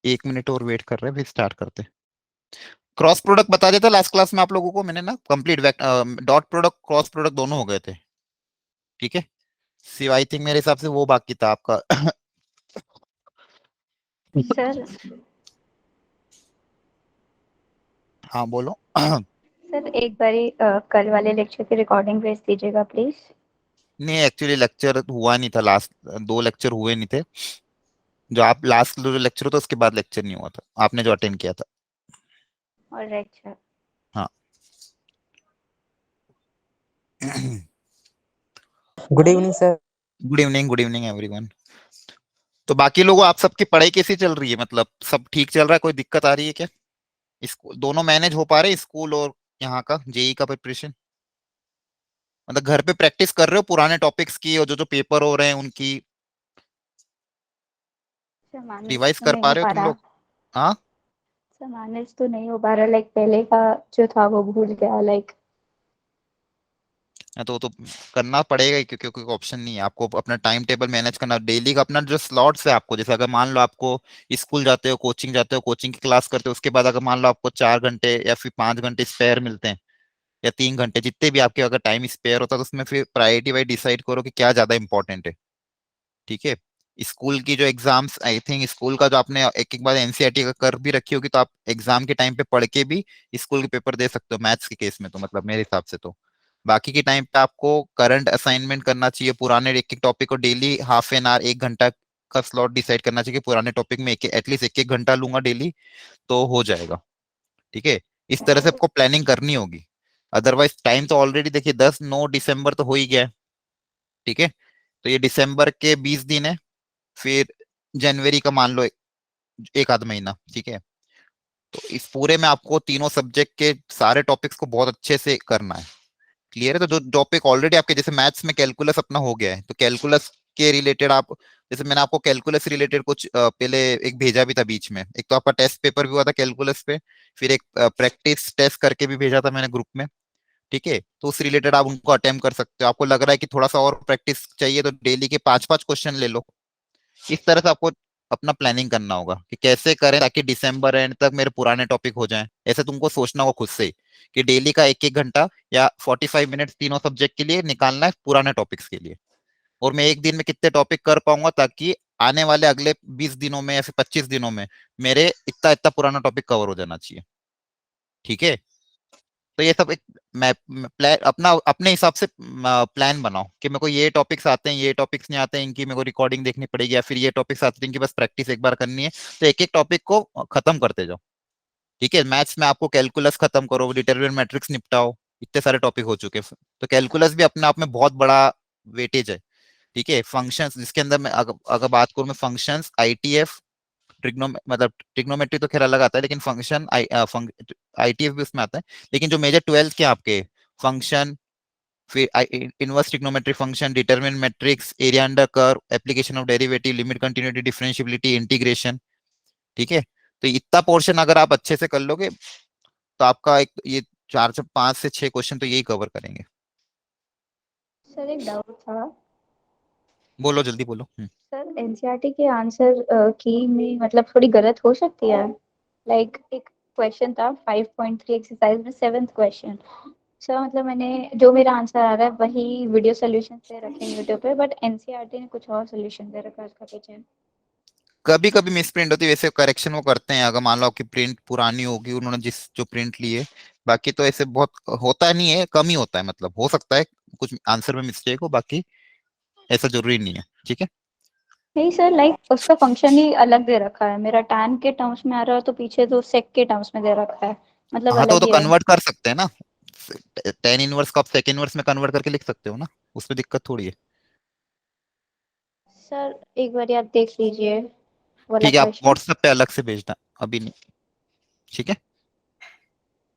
1 minute और wait कर रहे हैं, फिर स्टार्ट करते हैं। क्रॉस प्रोडक्ट बता देता लास्ट क्लास में आप लोगों को मैंने ना, complete dot product cross product दोनों हो गए थे। ठीक है, सिवाय आई थिंक मेरे हिसाब से वो बाकी था आपका। सर हाँ बोलो। सर एक बारी कल वाले लेक्चर की रिकॉर्डिंग भेज दीजिएगा प्लीज। नहीं एक्चुअली लेक्चर हुआ नहीं था, लास्ट 2 लेक्चर हुए नहीं थे। जो आप लास्ट जो लेक्चर होता उसके बाद लेक्चर नहीं हुआ था, आपने जो अटेंड किया था। Alright sir. हाँ। Good evening sir. Good evening, good evening everyone. तो बाकी लोगों, आप सबकी पढ़ाई कैसी चल रही है? मतलब सब ठीक चल रहा है? कोई दिक्कत आ रही है क्या? स्कूल दोनों मैनेज हो पा रहे हैं, स्कूल और यहाँ का जेई का प्रिपरेशन? मतलब घर पे प्रैक्टिस कर रहे हो पुराने टॉपिक्स की, और जो जो पेपर हो रहे हैं उनकी सर मैनेज रिवाइज तो कर नहीं पा हो रहे हो पा तुम रहा। लोग? हाँ। सर मैनेज तो नहीं हो पा रहा, लाइक पहले का जो था वो भूल गया लाइक। तो करना पड़ेगा ही, क्योंकि कोई ऑप्शन नहीं है। आपको अपना टाइम टेबल मैनेज करना, डेली का अपना जो स्लॉट्स है आपको, जैसे अगर मान लो आपको स्कूल जाते हो, कोचिंग जाते हो, कोचिंग की क्लास करते हो, उसके बाद अगर मान लो आपको 4 घंटे या फिर 5 घंटे स्पेयर मिलते हैं, या 3 घंटे, जितने भी आपके अगर टाइम स्पेयर होता है, तो उसमें फिर प्रायोरिटी वाइज डिसाइड करो कि क्या ज्यादा इंपॉर्टेंट है। ठीक है। स्कूल की जो एग्जाम्स, आई थिंक स्कूल का जो आपने एक एक बार एनसीईआरटी का कर भी रखी होगी, तो आप एग्जाम के टाइम पे पढ़ के भी स्कूल के पेपर दे सकते हो मैथ्स के केस में, तो मतलब मेरे हिसाब से तो बाकी के टाइम पे आपको करंट असाइनमेंट करना चाहिए, पुराने एक एक टॉपिक को डेली हाफ एन आवर 1 घंटा का स्लॉट डिसाइड करना चाहिए कि पुराने टॉपिक में एटलीस्ट एक एक घंटा लूंगा डेली, तो हो जाएगा। ठीक है। इस तरह से आपको प्लानिंग करनी होगी। अदरवाइज टाइम तो ऑलरेडी देखिए 10 9 दिसंबर तो हो ही गया है। ठीक है। तो ये दिसंबर के 20 दिन है, फिर जनवरी का मान लो एक आध महीना। ठीक है। तो इस पूरे में आपको तीनों सब्जेक्ट के सारे टॉपिक्स को बहुत अच्छे से करना है। क्लियर है? तो जो टॉपिक ऑलरेडी आपके, जैसे मैथ्स में कैलकुलस अपना हो गया है, तो कैलकुलस के रिलेटेड आप, जैसे मैंने आपको कैलकुलस रिलेटेड कुछ पहले एक भेजा भी था बीच में, एक तो आपका टेस्ट पेपर भी हुआ था कैलकुलस पे, फिर एक प्रैक्टिस टेस्ट करके भी भेजा था मैंने ग्रुप में। ठीक है। तो उस रिलेटेड आप उनको अटेम्प्ट कर सकते हो। आपको लग रहा है कि थोड़ा सा और प्रैक्टिस चाहिए, तो डेली के 5 5 क्वेश्चन ले लो। इस तरह से आपको अपना प्लानिंग करना होगा कि कैसे करें ताकि दिसंबर एंड तक मेरे पुराने टॉपिक हो जाएं। ऐसे तुमको सोचना होगा खुद से ही कि डेली का एक एक घंटा या 45 मिनट तीनों सब्जेक्ट के लिए निकालना है पुराने टॉपिक्स के लिए। और मैं एक दिन में कितने टॉपिक कर पाऊंगा, ताकि आने वाले अगले 20 दिनों में या फिर 25 दिनों में मेरे इतना इतना पुराना टॉपिक कवर हो जाना चाहिए। ठीक है। तो ये सब एक मैं प्लान अपना अपने हिसाब से प्लान बनाओ कि मेरे को ये टॉपिक्स आते हैं, ये टॉपिक्स नहीं आते हैं, इनकी मेरे को रिकॉर्डिंग देखनी पड़ेगी, या फिर ये टॉपिक्स आते हैं इनकी बस प्रैक्टिस एक बार करनी है। तो एक एक टॉपिक को खत्म करते जाओ। ठीक है। मैथ्स में आपको कैलकुलस खत्म करो, डिटरमिनेंट मैट्रिक्स निपटाओ, इतने सारे टॉपिक हो चुके हैं। तो कैलकुलस भी अपने आप में बहुत बड़ा वेटेज है। ठीक है। फंक्शंस जिसके अंदर मैं अगर बात करूं, मैं फंक्शंस, आईटीएफ, मतलब ट्रिग्नोमेट्री तो खैर अलग आता है, लेकिन फंक्शन आईटीएफ भी उसमें आता है। लेकिन जो मेजर 12 के आपके फंक्शन, फिर inverse trigonometry function, determinant matrix, area under curve, application of derivative, limit continuity, differentiability, integration. ठीक है। तो इतना पोर्शन अगर आप अच्छे से कर लोगे, तो आपका एक ये 4 से 5 से 6 क्वेश्चन तो यही कवर करेंगे। सर एक डाउट था। बोलो जल्दी बोलो। सर एनसीईआरटी के आंसर की में मतलब थोड़ी गलत हो सकती है। लाइक एक क्वेश्चन था 5.3 एक्सरसाइज में 7th क्वेश्चन। सर मतलब मैंने जो मेरा आंसर आ रहा है वही वीडियो सोल्यूशन से रखे यूट्यूब पे, बट एनसीईआरटी ने कुछ और सोल्यूशन दे रखा है उसका पीछे। कभी कभी मिस प्रिंट होती है, वैसे करेक्शन वो करते हैं अगर मान लो आपकी प्रिंट पुरानी होगी, उन्होंने जिस जो प्रिंट ली है। बाकी तो ऐसे बहुत होता नहीं है, कम ही होता है, मतलब हो सकता है कुछ आंसर में मिस्टेक हो, बाकी ऐसा जरूरी नहीं है। ठीक है। नहीं सर, लाइक उसका फंक्शन ही अलग दे रखा है। मेरा टैन के टर्म्स में आ रहा है तो पीछे तो सेक के टर्म्स में दे रखा है, मतलब हाँ तो वो अलग तो ही है। कन्वर्ट कर सकते हैं ना, 10 इनवर्स को आप सेकेंड इनवर्स में कन्वर्ट करके लिख सकते हो ना, उसमें दिक्कत थोड़ी है। सर एक बार आप देख लीजिए वाला ठीक है, आप क्वेश्चन। व्हाट्सएप पे अलग से भेजना, अभी नहीं। ठीक है।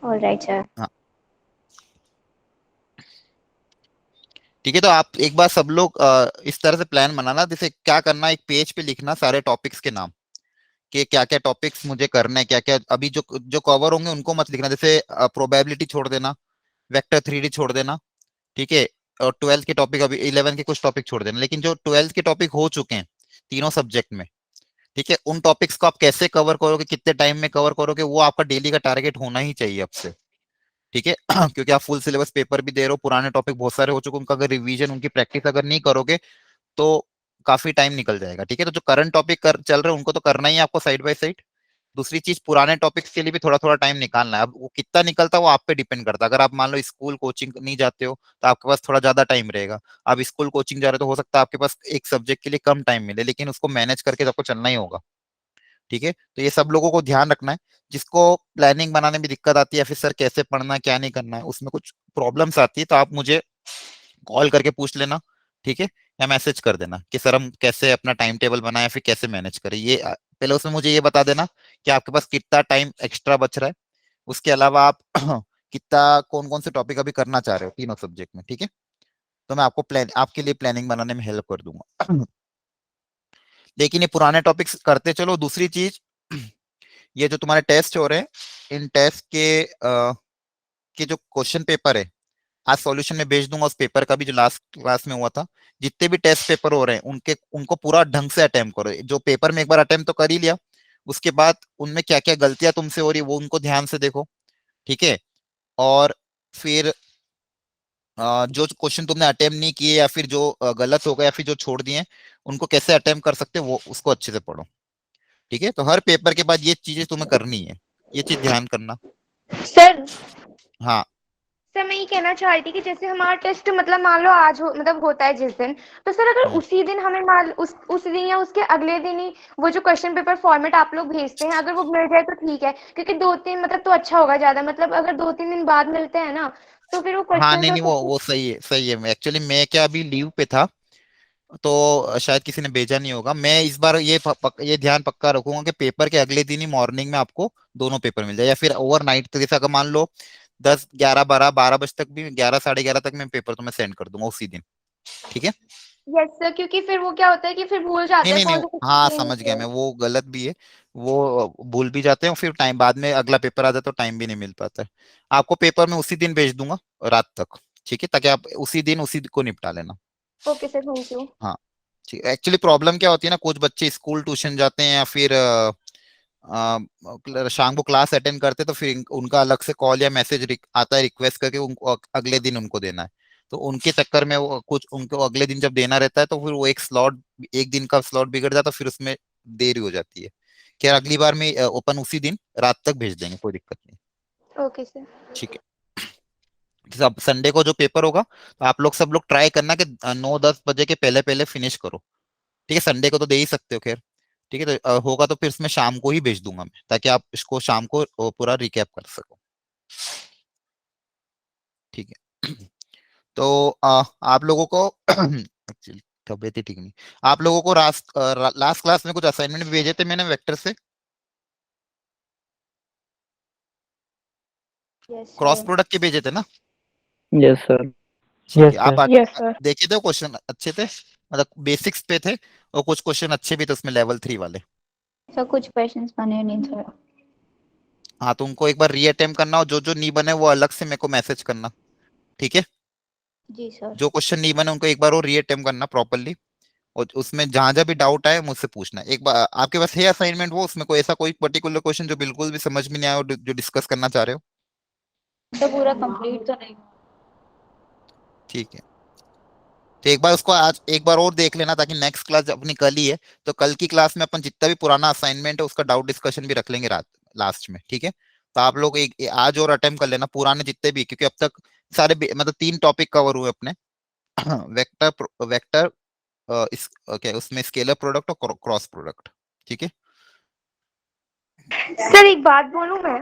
Alright sir. हाँ। ठीक है। तो आप एक बार सब लोग इस तरह से प्लान बनाना, जैसे क्या करना, एक पेज पे लिखना सारे टॉपिक्स के नाम, कि क्या क्या टॉपिक्स मुझे करना है, क्या क्या अभी जो जो कवर होंगे उनको मत लिखना, जैसे प्रोबेबिलिटी छोड़ देना, वेक्टर 3D छोड़ देना। ठीक है। और 12th के टॉपिक, अभी 11 के कुछ टॉपिक छोड़ देना, लेकिन जो 12th के टॉपिक हो चुके हैं तीनों सब्जेक्ट में, ठीक है, उन टॉपिक्स को आप कैसे कवर करोगे, कितने टाइम में कवर करोगे, वो आपका डेली का टारगेट होना ही चाहिए आपसे। ठीक है क्योंकि आप फुल सिलेबस पेपर भी दे रहे हो, पुराने टॉपिक बहुत सारे हो चुके हैं, उनका अगर रिवीजन, उनकी प्रैक्टिस अगर नहीं करोगे तो काफी टाइम निकल जाएगा। ठीक है, तो जो करंट टॉपिक चल रहे हैं उनको तो करना ही है आपको साइड बाय साइड। दूसरी चीज, पुराने टॉपिक्स के लिए भी थोड़ा थोड़ा टाइम निकालना है। अब वो कितना निकलता है वो आप पे डिपेंड करता है। अगर आप मान लो स्कूल कोचिंग नहीं जाते हो तो आपके पास थोड़ा ज्यादा टाइम रहेगा। आप स्कूल कोचिंग जा रहे हो तो हो सकता है आपके पास एक सब्जेक्ट के लिए कम टाइम मिले, लेकिन उसको मैनेज करके आपको चलना ही होगा। ठीक है, तो ये सब लोगों को ध्यान रखना है। जिसको प्लानिंग बनाने में दिक्कत आती है, फिर सर कैसे पढ़ना है क्या नहीं करना है, उसमें कुछ प्रॉब्लम्स आती है, तो आप मुझे कॉल करके पूछ लेना। ठीक है, या मैसेज कर देना कि सर हम कैसे अपना टाइम टेबल बनाए, फिर कैसे मैनेज करें। ये पहले उसमें मुझे ये बता देना कि आपके पास कितना टाइम एक्स्ट्रा बच रहा है। उसके अलावा आप कितना कौन कौन से टॉपिक अभी करना चाह रहे हो तीनों सब्जेक्ट में। ठीक है, तो मैं आपको प्लान आपके लिए प्लानिंग बनाने में हेल्प कर दूंगा। लेकिन ये पुराने टॉपिक्स करते चलो। दूसरी चीज, ये जो तुम्हारे टेस्ट हो रहे हैं, इन टेस्ट के जो क्वेश्चन पेपर है, आज सॉल्यूशन में भेज दूंगा उस पेपर का भी, जो लास्ट क्लास में हुआ था। जितने भी टेस्ट पेपर हो रहे हैं उनको पूरा ढंग से अटेम्प्ट करो। जो पेपर में एक बार अटेम्प्ट तो कर ही लिया, उसके बाद उनमें क्या क्या गलतियां तुमसे हो रही है वो उनको ध्यान से देखो। ठीक है, और फिर जो क्वेश्चन तुमने अटेम्प्ट नहीं किए या फिर जो गलत हो गए या फिर जो छोड़ दिए, उनको कैसे अटेम्प्ट कर सकते हो वो उसको अच्छे से पढ़ो। ठीक है, तो हर पेपर के बाद ये चीजें तुम्हें करनी है, ये चीज ध्यान करना। सर हाँ। सर मैं ये कहना चाह रही थी कि जैसे हमारा टेस्ट मतलब मान लो आज मतलब होता है जिस दिन, तो सर अगर हम्म। उसी दिन हमें मान उस दिन या उसके अगले दिन ही वो जो क्वेश्चन पेपर फॉर्मेट आप लोग भेजते हैं अगर वो मिल जाए तो ठीक है, क्योंकि 2-3 मतलब तो अच्छा होगा ज्यादा, मतलब अगर 2-3 दिन बाद मिलते हैं ना तो फिर वो हाँ, क्वेश्चन नहीं और नहीं, कुछ। वो सही है, सही है। एक्चुअली मैं क्या अभी लीव पे था, तो शायद किसी ने भेजा नहीं होगा। मैं इस बार ये ध्यान पक्का रखूंगा कि पेपर के अगले दिन ही मॉर्निंग में आपको दोनों पेपर मिल जाए, या फिर ओवरनाइट तक। जैसे अगर मान लो 10, 11, 12 बजे तक भी, 11, साढ़े 11 तक मैं पेपर तुम्हें सेंड कर दूंगा उसी दिन। ठीक है। यस सर, क्योंकि फिर वो क्या होता है कि फिर भूल नहीं जाते हैं नहीं नहीं, कौन सा हाँ क्वेश्चन समझ गया है। मैं, वो गलत भी है। वो भूल भी जाते हैं, फिर टाइम बाद में अगला पेपर आ जाता है तो टाइम भी नहीं मिल पाता है। आपको पेपर में उसी दिन भेज दूंगा रात तक। ठीक है, ताकि आप उसी दिन उसी को निपटा लेना। Okay sir, thank you. हाँ, ठीक। एक्चुअली प्रॉब्लम क्या होती है ना, कुछ बच्चे स्कूल ट्यूशन जाते हैं या फिर शाम को क्लास अटेंड करते हैं, तो फिर उनका अलग से कॉल या मैसेज आता है रिक्वेस्ट करके, उनको अगले दिन उनको देना है। तो उनके चक्कर में वो कुछ उनको अगले दिन जब देना रहता है तो फिर वो एक दिन का स्लॉट बिगड़ जाता है, फिर उसमें देरी हो जाती है। क्या अगली बार में ओपन उसी दिन रात तक भेज देंगे, कोई दिक्कत नहीं। Okay sir. ठीक है, सब संडे को जो पेपर होगा तो आप लोग सब लोग ट्राई करना कि 9-10 बजे के पहले पहले फिनिश करो। ठीक है, संडे को तो दे ही सकते हो खैर। ठीक है, तो होगा तो फिर इसमें शाम को ही भेज दूंगा मैं, ताकि आप इसको शाम को पूरा रिकैप कर सको। ठीक है। तो आप लोगों को actually, तबीयत ही ठीक नहीं। आप लोगों को लास्ट क्लास में कुछ असाइनमेंट भेजे थे मैंने वेक्टर से, यस क्रॉस सर। प्रोडक्ट के भेजे थे ना। Yes sir. ठीक है, यस सर। Yes sir. देखे थे क्वेश्चन अच्छे थे, मतलब बेसिक्स पे थे, और कुछ क्वेश्चन अच्छे भी थे उसमें लेवल 3 वाले। सर कुछ क्वेश्चंस बने नहीं थे। हाँ, तो उनको एक बार रीअटेम्प्ट करना, और जो जो नहीं बने वो अलग से मेरे को मैसेज करना। ठीक है, जी सर। जो क्वेश्चन नहीं बने उनको एक बार वो रीअटेम्प्ट करना प्रॉपरली, और उसमें जहां जहां भी डाउट आए मुझसे पूछना। एक बार आपके पास है असाइनमेंट वो, उसमें कोई ऐसा कोई पर्टिकुलर क्वेश्चन जो बिल्कुल भी समझ में नहीं आया और जो डिस्कस करना चाह रहे हो। तो पूरा कंप्लीट तो नहीं। ठीक है, तो एक बार उसको आज एक बार और देख लेना, ताकि नेक्स्ट क्लास अपनी कल ही है, तो कल की क्लास में अपन जितना भी पुराना असाइनमेंट है उसका डाउट डिस्कशन भी रख लेंगे रात लास्ट में। ठीक है, तो आप लोग आज और अटेम्प्ट कर लेना पुराने जितने भी, क्योंकि अब तक सारे मतलब 3 टॉपिक कवर हुए अपने। वेक्टर वेक्टर इस क्या उसमें स्केलर प्रोडक्ट और क्रॉस प्रोडक्ट। ठीक है। सर एक बात बोलूं मैं?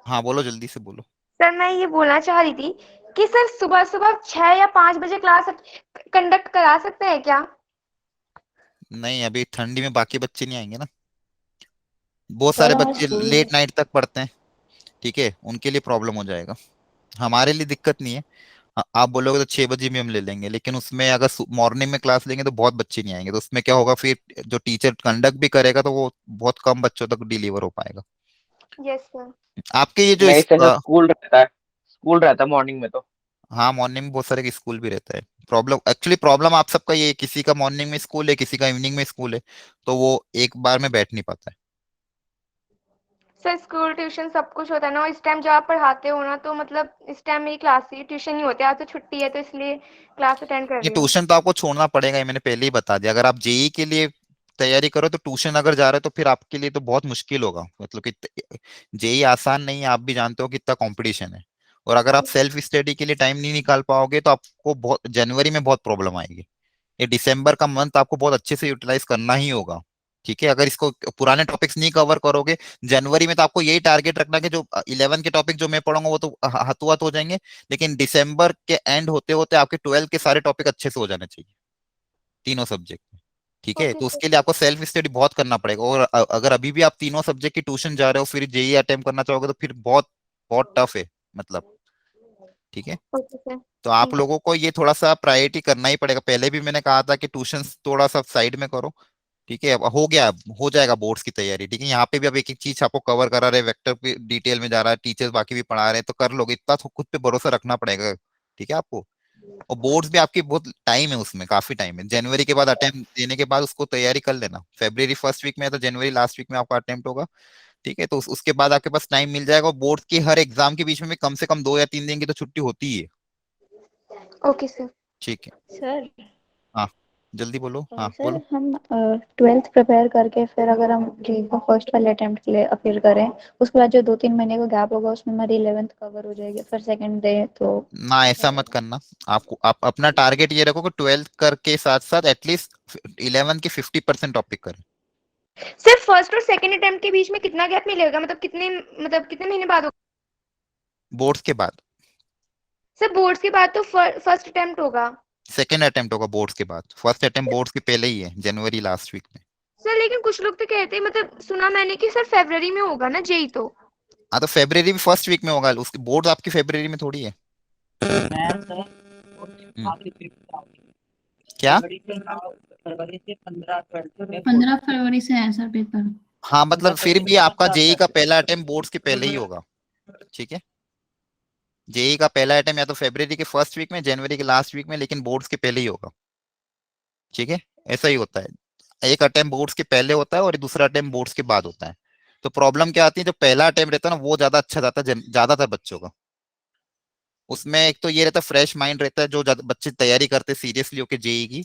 हाँ बोलो, जल्दी से बोलो। सर मैं ये बोलना चाह रही थी कि सर सुबह सुबह 6 या 5 बजे क्लास कंडक्ट करा सकते हैं क्या? नहीं, अभी ठंडी में बाकी बच्चे नहीं आएंगे ना, बहुत सर सारे हमारा बच्चे स्कूल लेट नाइट तक पढ़ते हैं। ठीक है, उनके लिए प्रॉब्लम हो जाएगा। हमारे लिए दिक्कत नहीं है। आप बोलोगे तो 6 बजे भी हम ले लेंगे, लेकिन उसमें अगर मॉर्निंग में क्लास लेंगे तो बहुत बच्चे नहीं आएंगे, तो उसमें क्या होगा, फिर जो टीचर कंडक्ट भी करेगा तो वो बहुत कम बच्चों तक डिलीवर हो पाएगा। Yes sir. आपके ये जो नहीं सर, स्कूल रहता है, स्कूल रहता है मॉर्निंग में तो। हाँ, मॉर्निंग में बहुत सारे स्कूल भी रहता है। प्रॉब्लम आप सबका ये है, किसी का मॉर्निंग में स्कूल है, किसी का इवनिंग में स्कूल है, तो वो एक बार में बैठ नहीं पाता है। सर स्कूल ट्यूशन सब कुछ होता है ना, और इस टाइम जब आप पढ़ाते हो ना, तो मतलब इस टाइम मेरी क्लास ही ट्यूशन नहीं होते, आज तो छुट्टी है तो इसलिए क्लास अटेंड कर ये रही हूँ। ट्यूशन तो आपको छोड़ना पड़ेगा, ये मैंने पहले ही बता दिया। अगर आप जेई के लिए तैयारी करो तो ट्यूशन अगर जा रहे हो तो फिर आपके लिए तो बहुत मुश्किल होगा, मतलब कि जेई आसान नहीं है, आप भी जानते हो कितना कंपटीशन है। और अगर आप सेल्फ स्टडी के लिए टाइम नहीं निकाल पाओगे तो आपको बहुत जनवरी में बहुत प्रॉब्लम आएगी। ये दिसंबर का मंथ आपको बहुत अच्छे से यूटिलाइज करना ही होगा। ठीक है, अगर इसको पुराने टॉपिक्स नहीं कवर करोगे जनवरी में, तो आपको यही टारगेट रखना कि जो 11 के टॉपिक जो मैं पढ़ूंगा वो तो हाथों हाथ हो जाएंगे, लेकिन दिसंबर के एंड होते होते आपके 12 के सारे टॉपिक अच्छे से हो जाने चाहिए, तीनों सब्जेक्ट में। ठीक है, ओके तो सर। उसके लिए आपको सेल्फ स्टडी बहुत करना पड़ेगा। और अगर अभी भी आप तीनों सब्जेक्ट की ट्यूशन जा रहे हो फिर जेई अटेम्प्ट करना चाहोगे तो फिर बहुत बहुत टफ है, मतलब। ठीक है, ओके सर। तो आप ठीक है। लोगों को ये थोड़ा सा प्रायोरिटी करना ही पड़ेगा। पहले भी मैंने कहा था कि ट्यूशन थोड़ा सा साइड में करो। ठीक है, अब हो गया, अब हो जाएगा बोर्ड्स की तैयारी। ठीक है, यहाँ पे भी अब एक एक चीज आपको कवर करा रहे, वेक्टर पे डिटेल में जा रहा है, टीचर्स बाकी भी पढ़ा रहे हैं, तो कर लोगे। इतना तो खुद पे भरोसा रखना पड़ेगा। ठीक है आपको। और बोर्ड्स भी आपकी बहुत टाइम है, उसमें काफी टाइम है। जनवरी के बाद अटेम्प्ट देने के बाद उसको तैयारी कर लेना। फेब्रवरी फर्स्ट वीक में है तो जनवरी लास्ट वीक में आपका अटेम्प्ट होगा। ठीक है, तो उसके बाद आपके पास टाइम मिल जाएगा। और बोर्ड के हर एग्जाम के बीच में भी कम से कम 2 या 3 दिन की तो छुट्टी होती ही है। Okay sir. ठीक है। सर हाँ, जल्दी बोलो, हाँ सर बोलो। हम 12th प्रिपेयर करके फिर अगर हम जी को फर्स्ट वाले अटेम्प्ट के लिए अपीयर करें, उसके बाद जो 2-3 महीने का गैप होगा उसमें हमारी 11th कवर हो जाएगी, फिर सेकंड डे तो ना, ऐसा मत करना। आपको आप अपना टारगेट ये रखो कि 12th करके साथ साथ एटलीस्ट 11 के 50% टॉपिक करें। सर फर्स्ट और सेकंड अटेम्प्ट के बीच में कितना गैप मिलेगा, मतलब कितने महीने बाद होगा? बोर्ड्स के बाद। सर बोर्ड्स के बाद तो फर्स्ट अटेम्प्ट होगा। सेकेंड अटेम्प्ट होगा बोर्ड्स के बाद, फर्स्ट अटेम्प्ट बोर्ड्स के पहले ही है, जनवरी लास्ट वीक में। सर लेकिन कुछ लोग तो कहते हैं, मतलब सुना मैंने कि सर फरवरी में होगा ना जेई तो। हाँ, तो फेब्रवरी भी फर्स्ट वीक में होगा, उसकी बोर्ड आपकी फेब्रवरी में थोड़ी है। हम्म, क्या? 15 फरवरी से है सर पेपर। हाँ, मतलब फिर भी आपका जेई का पहला अटेम्प्ट बोर्ड्स के पहले ही होगा। ठीक है, जेई का पहला अटेम्प्ट या तो फेब्रवरी के फर्स्ट वीक में, जनवरी के लास्ट वीक में, लेकिन बोर्ड्स के पहले ही होगा। ठीक है, ऐसा ही होता है। एक अटेम्प्ट बोर्ड्स के पहले होता है और दूसरा अटेम्प्ट बोर्ड्स के बाद होता है। तो प्रॉब्लम क्या आती है, जो पहला अटेम्प्ट रहता है ना वो ज्यादा अच्छा जाता है ज्यादातर बच्चों का। उसमें एक तो ये रहता है फ्रेश माइंड रहता है, जो बच्चे तैयारी करते हैं सीरियसली होकर जेई की।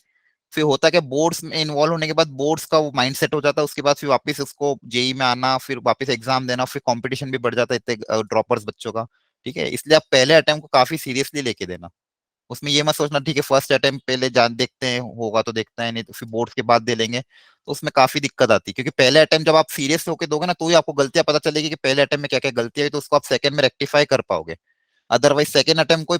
फिर होता है कि बोर्ड्स में इन्वॉल्व होने के बाद बोर्ड्स का वो माइंड सेट हो जाता है, उसके बाद फिर वापस उसको जेई में आना, फिर वापस एग्जाम देना, फिर कंपटीशन भी बढ़ जाता है इतने ड्रॉपर्स बच्चों का। ठीक है, इसलिए आप पहले अटेम्प्ट को काफी सीरियसली लेके देना। उसमें ये मत सोचना ठीक है फर्स्ट अटेम्प्ट पहले जान देखते हैं होगा तो देखते हैं, नहीं तो फिर बोर्ड के बाद दे लेंगे, तो उसमें काफी दिक्कत आती है। क्योंकि पहले अटेम्प्ट जब आप सीरियस होकर दोगे ना तो ही आपको गलतियां पता चलेगी कि पहले अटेम्प्ट में क्या क्या गलतियां हुई, तो उसको आप सेकंड में रेक्टिफाई कर पाओगे। अदरवाइज सेकंड अटेम्प्ट कोई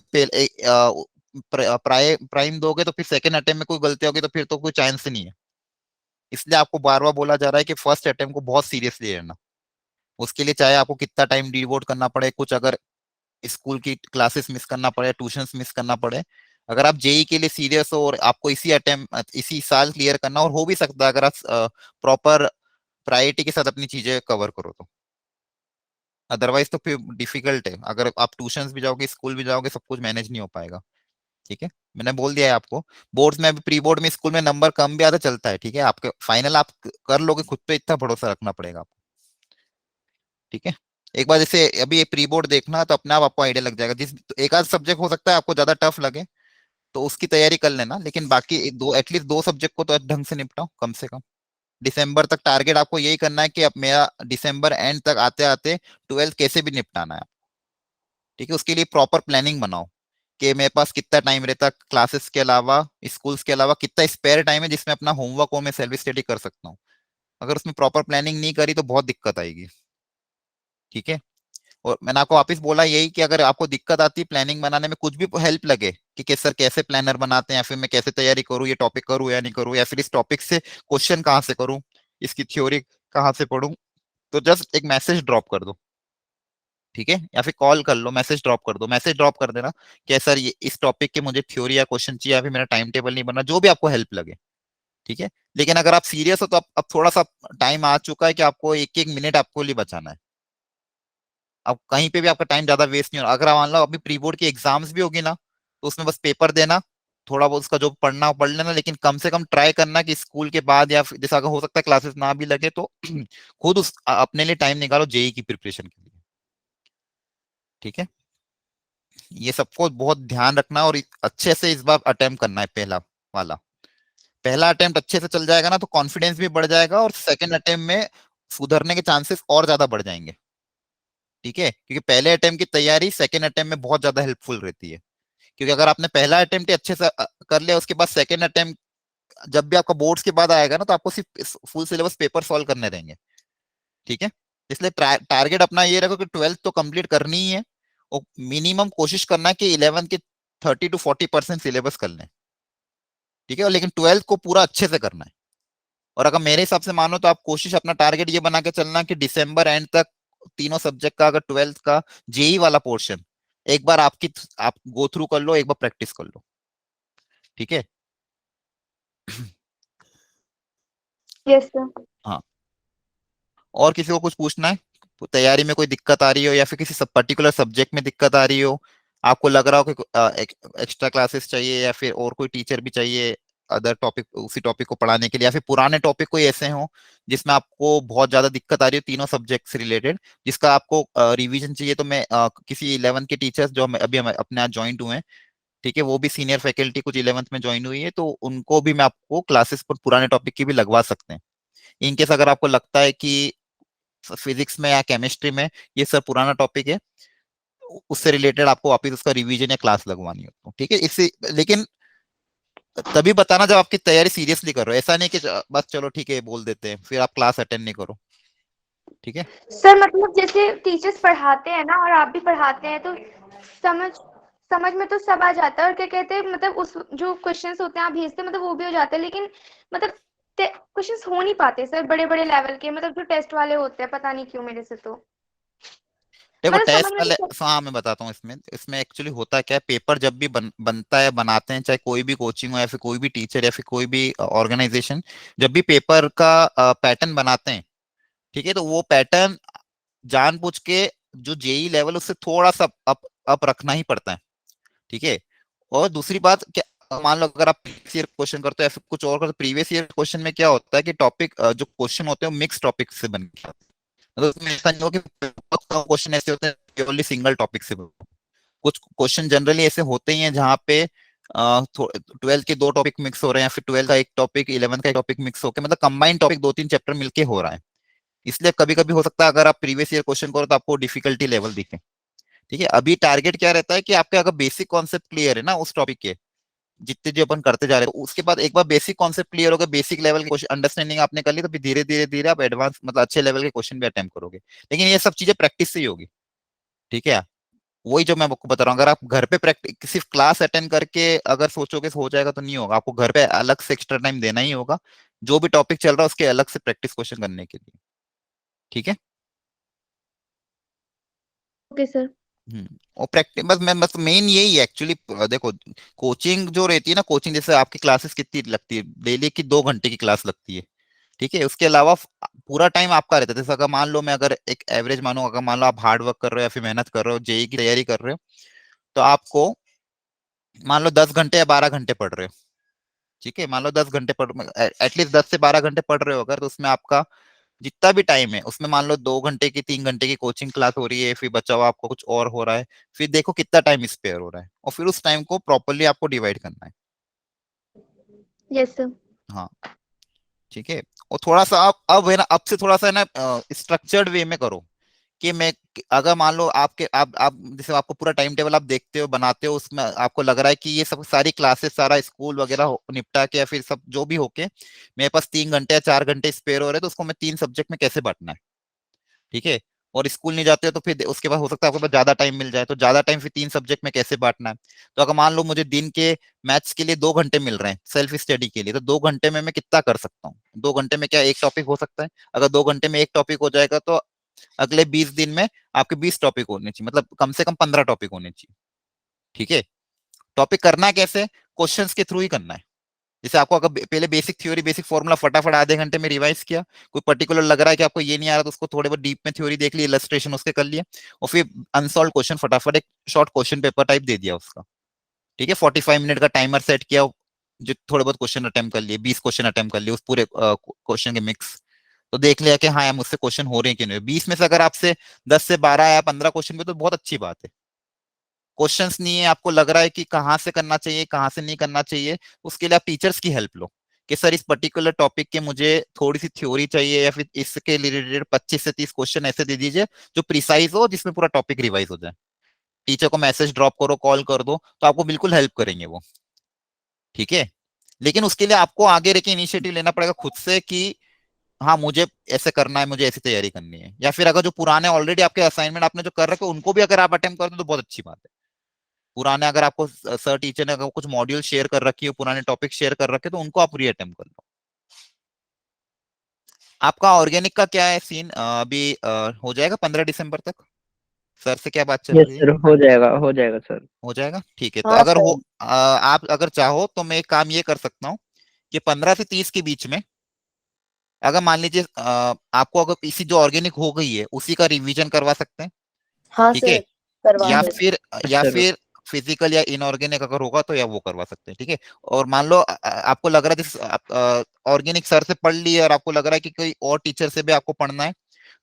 प्राइम दोगे तो फिर सेकंड अटेम्प्ट में कोई गलती होगी तो फिर तो कोई चांस ही नहीं है। इसलिए आपको बार बार बोला जा रहा है कि फर्स्ट अटेम्प्ट को बहुत सीरियसली लेना। उसके लिए चाहे आपको कितना टाइम डिवोट करना पड़े, कुछ अगर स्कूल की क्लासेस मिस करना पड़े, ट्यूशंस मिस करना पड़े, अगर आप जेई के लिए सीरियस हो और आपको इसी अटेम्प्ट इसी साल क्लियर करना, और हो भी सकता है अगर आप प्रॉपर प्रायोरिटी के साथ अपनी चीजें कवर करो तो। अदरवाइज तो फिर डिफिकल्ट है, अगर आप ट्यूशंस भी जाओगे स्कूल भी जाओगे सब कुछ मैनेज नहीं हो पाएगा। ठीक है, मैंने बोल दिया है आपको। बोर्ड्स में अभी प्री बोर्ड में स्कूल में नंबर कम भी आता चलता है। ठीक है, आपके फाइनल आप कर लोगे, खुद पे इतना भरोसा रखना पड़ेगा आपको। ठीक है, एक बार जैसे अभी ये प्री बोर्ड देखना तो अपने आप आपको आइडिया लग जाएगा। जिस एक आध सब्जेक्ट हो सकता है आपको ज्यादा टफ लगे तो उसकी तैयारी कर लेना, लेकिन बाकी दो एटलीस्ट दो सब्जेक्ट को तो ढंग से निपटाओ कम से कम। दिसंबर तक टारगेट आपको यही करना है कि अब मेरा दिसंबर एंड तक आते आते 12th कैसे भी निपटाना है। ठीक है, उसके लिए प्रॉपर प्लानिंग बनाओ कि मेरे पास कितना टाइम रहता है क्लासेस के अलावा, स्कूल्स के अलावा कितना स्पेयर टाइम है जिसमें अपना होमवर्क को मैं सेल्फ स्टडी कर सकता हूँ। अगर उसमें प्रॉपर प्लानिंग नहीं करी तो बहुत दिक्कत आएगी। ठीक है, और मैंने आपको वापस बोला यही कि अगर आपको दिक्कत आती है प्लानिंग बनाने में, कुछ भी हेल्प लगे कि सर कैसे प्लानर बनाते हैं, या फिर मैं कैसे तैयारी करूँ, ये टॉपिक करूँ या नहीं करूँ, या फिर इस टॉपिक से क्वेश्चन कहाँ से करूँ, इसकी थ्योरी कहाँ से पढूं, तो जस्ट एक मैसेज ड्रॉप कर दो। ठीक है, या फिर कॉल कर लो, मैसेज ड्रॉप कर दो, मैसेज ड्रॉप कर देना कि सर ये इस टॉपिक के मुझे थ्योरी या क्वेश्चन चाहिए, या फिर मेरा टाइम टेबल नहीं बना, जो भी आपको हेल्प लगे। ठीक है, लेकिन अगर आप सीरियस हो तो अब थोड़ा सा टाइम आ चुका है कि आपको एक एक मिनट आपको लिए बचाना है। अब कहीं पे भी आपका टाइम ज्यादा वेस्ट नहीं हो रहा। अगर मान लो अभी प्री बोर्ड की एग्जाम्स भी होगी ना तो उसमें बस पेपर देना, थोड़ा बहुत उसका जो पढ़ना हो पढ़ लेना, लेकिन कम से कम ट्राई करना कि स्कूल के बाद या फिर जैसा अगर हो सकता है क्लासेस ना भी लगे तो खुद अपने लिए टाइम निकालो जेई की प्रिपरेशन के लिए। ठीक है, ये सबको बहुत ध्यान रखना और अच्छे से इस बार अटेम्प्ट करना है पहला वाला। पहला अटेम्प्ट अच्छे से चल जाएगा ना तो कॉन्फिडेंस भी बढ़ जाएगा और सेकंड अटेम्प्ट में सुधरने के चांसेस और ज्यादा बढ़ जाएंगे। ठीक है, क्योंकि पहले अटेम्प्ट की तैयारी सेकंड अटेम्प्ट में बहुत ज्यादा हेल्पफुल रहती है। क्योंकि अगर आपने पहला अटेम्प्ट ही अच्छे से कर लिया, उसके बाद सेकंड अटेम्प्ट जब भी आपका बोर्ड्स के बाद आएगा ना तो आपको सिर्फ फुल सिलेबस पेपर सॉल्व करने रहेंगे। ठीक है, इसलिए टारगेट अपना ये रखो कि 12th तो कंप्लीट करनी ही है और मिनिमम कोशिश करना है कि 11th के 30 to 40% सिलेबस कर लें। ठीक है, और लेकिन 12th को पूरा अच्छे से करना है। और अगर मेरे हिसाब से मानो तो आप कोशिश अपना टारगेट ये बना के चलना कि दिसंबर एंड तक तीनों सब्जेक्ट का, अगर 12th का जेई वाला पोर्शन एक बार आप गो थ्रू कर लो, एक बार प्रैक्टिस कर लो। ठीक है। Yes sir. हाँ, और किसी को कुछ पूछना है? तैयारी में कोई दिक्कत आ रही हो या फिर किसी पर्टिकुलर सब्जेक्ट में दिक्कत आ रही हो, आपको लग रहा हो कि एक्स्ट्रा क्लासेस चाहिए या फिर और कोई टीचर भी चाहिए अदर टॉपिक, उसी टॉपिक को पढ़ाने के लिए, या फिर पुराने टॉपिक कोई ऐसे हो जिसमें आपको बहुत ज्यादा दिक्कत आ रही हो तीनों सब्जेक्ट से रिलेटेड, जिसका आपको रिवीजन चाहिए, तो मैं किसी 11th के टीचर्स जो अभी हम अपने यहाँ ज्वाइंट हुए हैं, ठीक है, वो भी सीनियर फैकल्टी कुछ 11th में ज्वाइन हुई है, तो उनको भी मैं आपको क्लासेस पर पुराने टॉपिक की भी लगवा सकते हैं। इनकेस अगर आपको लगता है कि फिजिक्स में या केमिस्ट्री में ये सब पुराना टॉपिक है, उससे रिलेटेड आपको वापस उसका रिवीजन या क्लास लगवानी हो तो ठीक है। इससे लेकिन तभी बताना जब आपकी तैयारी सीरियसली कर रहे हो, ऐसा नहीं कि बस चलो ठीक है बोल देते हैं फिर आप क्लास अटेंड नहीं करो। ठीक है। सर मतलब जैसे टीचर्स पढ़ाते हैं ना और आप भी पढ़ाते हैं तो समझ समझ में तो सब आ जाता है, और क्या कहते हैं मतलब उस जो क्वेश्चंस होते हैं आप भेजते हैं मतलब वो भी हो जाते हैं, लेकिन मतलब क्वेश्चंस हो नहीं पाते सर बड़े बड़े लेवल के, मतलब जो टेस्ट वाले होते हैं, पता नहीं क्यों मेरे से तो देखो मतलब समझ टेस्ट में वाले, तो हाँ मैं बताता हूँ, इसमें इसमें एक्चुअली होता क्या है, पेपर जब भी बनता है, बनाते हैं, चाहे कोई भी कोचिंग हो या फिर कोई भी टीचर या फिर कोई भी ऑर्गेनाइजेशन, जब भी पेपर का पैटर्न बनाते हैं, ठीक है, तो वो पैटर्न जानबूझ के जो जेई लेवल उससे थोड़ा सा अप रखना ही पड़ता है। ठीक है, और दूसरी बात क्या, मान लो अगर आप प्रीवियस ईयर क्वेश्चन करते हो या फिर कुछ और करते हो, प्रीवियस ईयर क्वेश्चन में क्या होता है कि टॉपिक जो क्वेश्चन होते हैं वो मिक्स टॉपिक से बन के आते हैं। मतलब उसमें ऐसा नहीं हो कि बहुत कम क्वेश्चन ऐसे होते हैं प्योरली सिंगल टॉपिक से बने। कुछ क्वेश्चन जनरली ऐसे होते ही हैं जहाँ पे 12th के दो टॉपिक मिक्स हो रहे हैं या फिर 12th का एक टॉपिक 11th का एक टॉपिक मिक्स होकर, मतलब कंबाइंड टॉपिक दो तीन चैप्टर मिलके हो रहा है। इसलिए कभी कभी हो सकता है अगर आप प्रीवियस ईयर क्वेश्चन करो तो आपको डिफिकल्टी लेवल दिखे। ठीक है, अभी टारगेट क्या रहता है कि आपके अगर बेसिक कॉन्सेप्ट क्लियर है ना उस टॉपिक के, जितने जो अपन करते जा रहे हैं, तो उसके बाद एक बार बेसिक कॉन्सेप्ट क्लियर हो गया, बेसिक लेवल के क्वेश्चन अंडरस्टैंडिंग आपने कर ली, तो फिर धीरे धीरे धीरे आप एडवांस मतलब अच्छे लेवल के क्वेश्चन भी अटेम्प्ट करोगे। लेकिन ये सब चीजें प्रैक्टिस से ही होगी। ठीक है, वही जो मैं आपको बता रहा हूँ, अगर आप घर पे प्रैक्टिस सिर्फ क्लास अटेंड करके अगर सोचोगे हो जाएगा तो नहीं होगा, आपको घर पे अलग से एक्स्ट्रा टाइम देना ही होगा, जो भी टॉपिक चल रहा है उसके अलग से प्रैक्टिस क्वेश्चन करने के लिए। ठीक है। Okay sir. और प्रैक्टिस बस मेन यही है एक्चुअली। देखो कोचिंग जो रहती है ना, कोचिंग जैसे आपकी क्लासेस कितनी लगती है, डेली की 2 घंटे की क्लास लगती है। ठीक है, उसके अलावा पूरा टाइम आपका रहता है। जैसे अगर मान लो मैं अगर एक एवरेज मानूं, अगर मान लो आप हार्ड वर्क कर रहे हो या फिर मेहनत कर रहे हो, जेई की तैयारी कर रहे हो, तो आपको मान लो 10 घंटे या 12 घंटे पढ़ रहे हो। ठीक है, मान लो 10 घंटे पढ़, एटलीस्ट 10 से 12 घंटे पढ़ रहे हो अगर, तो उसमें आपका जितना भी टाइम है उसमें मान लो 2 घंटे की 3 घंटे की कोचिंग क्लास हो रही है, फिर बचा हुआ आपको कुछ और हो रहा है, फिर देखो कितना टाइम स्पेयर हो रहा है और फिर उस टाइम को प्रॉपरली आपको डिवाइड करना है। Yes sir. हाँ, ठीक है। और थोड़ा सा आप अब है ना, अब से थोड़ा सा है ना स्ट्रक्चर्ड वे में करो कि मैं, अगर मान लो आप जैसे आपको पूरा टाइम टेबल आप देखते हो बनाते हो, उसमें आपको लग रहा है कि ये सब सारी क्लासेस सारा स्कूल वगैरह निपटा के या फिर सब जो भी होके मेरे पास 3 घंटे या 4 घंटे स्पेयर हो रहे हैं, तो उसको मैं 3 सब्जेक्ट में कैसे बांटना है। ठीक है, और स्कूल नहीं जाते हो तो फिर उसके बाद हो सकता है आपके पास ज्यादा टाइम मिल जाए, तो ज्यादा टाइम फिर 3 सब्जेक्ट में कैसे बांटना है। तो अगर मान लो मुझे दिन के मैथ्स के लिए 2 घंटे मिल रहे हैं सेल्फ स्टडी के लिए, तो 2 घंटे में मैं कितना कर सकता हूँ, 2 घंटे में क्या एक टॉपिक हो सकता है। अगर 2 घंटे में एक टॉपिक हो जाएगा तो अगले 20 दिन में आपके 20 टॉपिक होने चाहिए, मतलब कम से कम 15 टॉपिक होने चाहिए। ठीक है, टॉपिक करना कैसे, क्वेश्चंस के थ्रू ही करना है। जैसे आपको अगर पहले बेसिक थ्योरी बेसिक फॉर्मूला फटाफट आधे घंटे में रिवाइज किया, कोई पर्टिकुलर लग रहा है कि आपको ये नहीं आ रहा, तो उसको थोड़े बहुत डीप में थ्योरी देख ली, इलस्ट्रेशन उसके कर लिए, और फिर अनसॉल्व क्वेश्चन फटाफट एक शॉर्ट क्वेश्चन पेपर टाइप दे दिया उसका। ठीक है, 45 मिनट का टाइमर सेट किया, जो थोड़े बहुत क्वेश्चन अटेम्प्ट कर लिए, 20 क्वेश्चन अटेम्प्ट कर लिए उस पूरे क्वेश्चन के मिक्स, तो देख लिया कि हाँ यार मुझसे क्वेश्चन हो रहे हैं कि नहीं। 20 में से अगर आपसे 10 से 12 या 15 क्वेश्चन भी, तो बहुत अच्छी बात है। क्वेश्चंस नहीं है, आपको लग रहा है कि कहाँ से करना चाहिए कहाँ से नहीं करना चाहिए, उसके लिए आप टीचर्स की हेल्प लो कि सर इस पर्टिकुलर टॉपिक के मुझे थोड़ी सी थ्योरी चाहिए, या फिर इसके रिलेटेड 25 से 30 क्वेश्चन ऐसे दे दीजिए जो प्रिसाइज हो, जिसमें पूरा टॉपिक रिवाइज हो जाए। टीचर को मैसेज ड्रॉप करो, कॉल कर दो, तो आपको बिल्कुल हेल्प करेंगे वो। ठीक है, लेकिन उसके लिए आपको आगे रह के इनिशिएटिव लेना पड़ेगा खुद से कि हाँ मुझे ऐसे करना है, मुझे ऐसी तैयारी करनी है। या फिर अगर जो पुराने ऑलरेडी आपके असाइनमेंट आपने जो कर रखे उनको भी अगर आप अटेम्प्ट कर दो तो बहुत अच्छी बात है। पुराने अगर आपको सर टीचर ने अगर कुछ मॉड्यूल शेयर कर रखी हो, पुराने टॉपिक शेयर कर रखे, तो उनको आप री अटेम्प्ट कर लो। आपका ऑर्गेनिक का क्या है सीन? अभी हो जाएगा 15 दिसंबर तक? सर से क्या बात चल यस रही है? सर, हो जाएगा सर। हो जाएगा, ठीक है। तो हाँ अगर सर। हो आप अगर चाहो तो मैं एक काम ये कर सकता हूँ कि 15 से 30 के बीच में, अगर मान लीजिए आपको अगर इसी जो ऑर्गेनिक हो गई है उसी का रिवीजन करवा सकते हैं। हाँ ठीक है, सर, करवा या दो। फिर या सर फिर फिजिकल या इनऑर्गेनिक अगर होगा तो या वो करवा सकते हैं। ठीक है, और मान लो आपको लग रहा है जिस ऑर्गेनिक सर से पढ़ लिया और आपको लग रहा है कि कोई और टीचर से भी आपको पढ़ना है,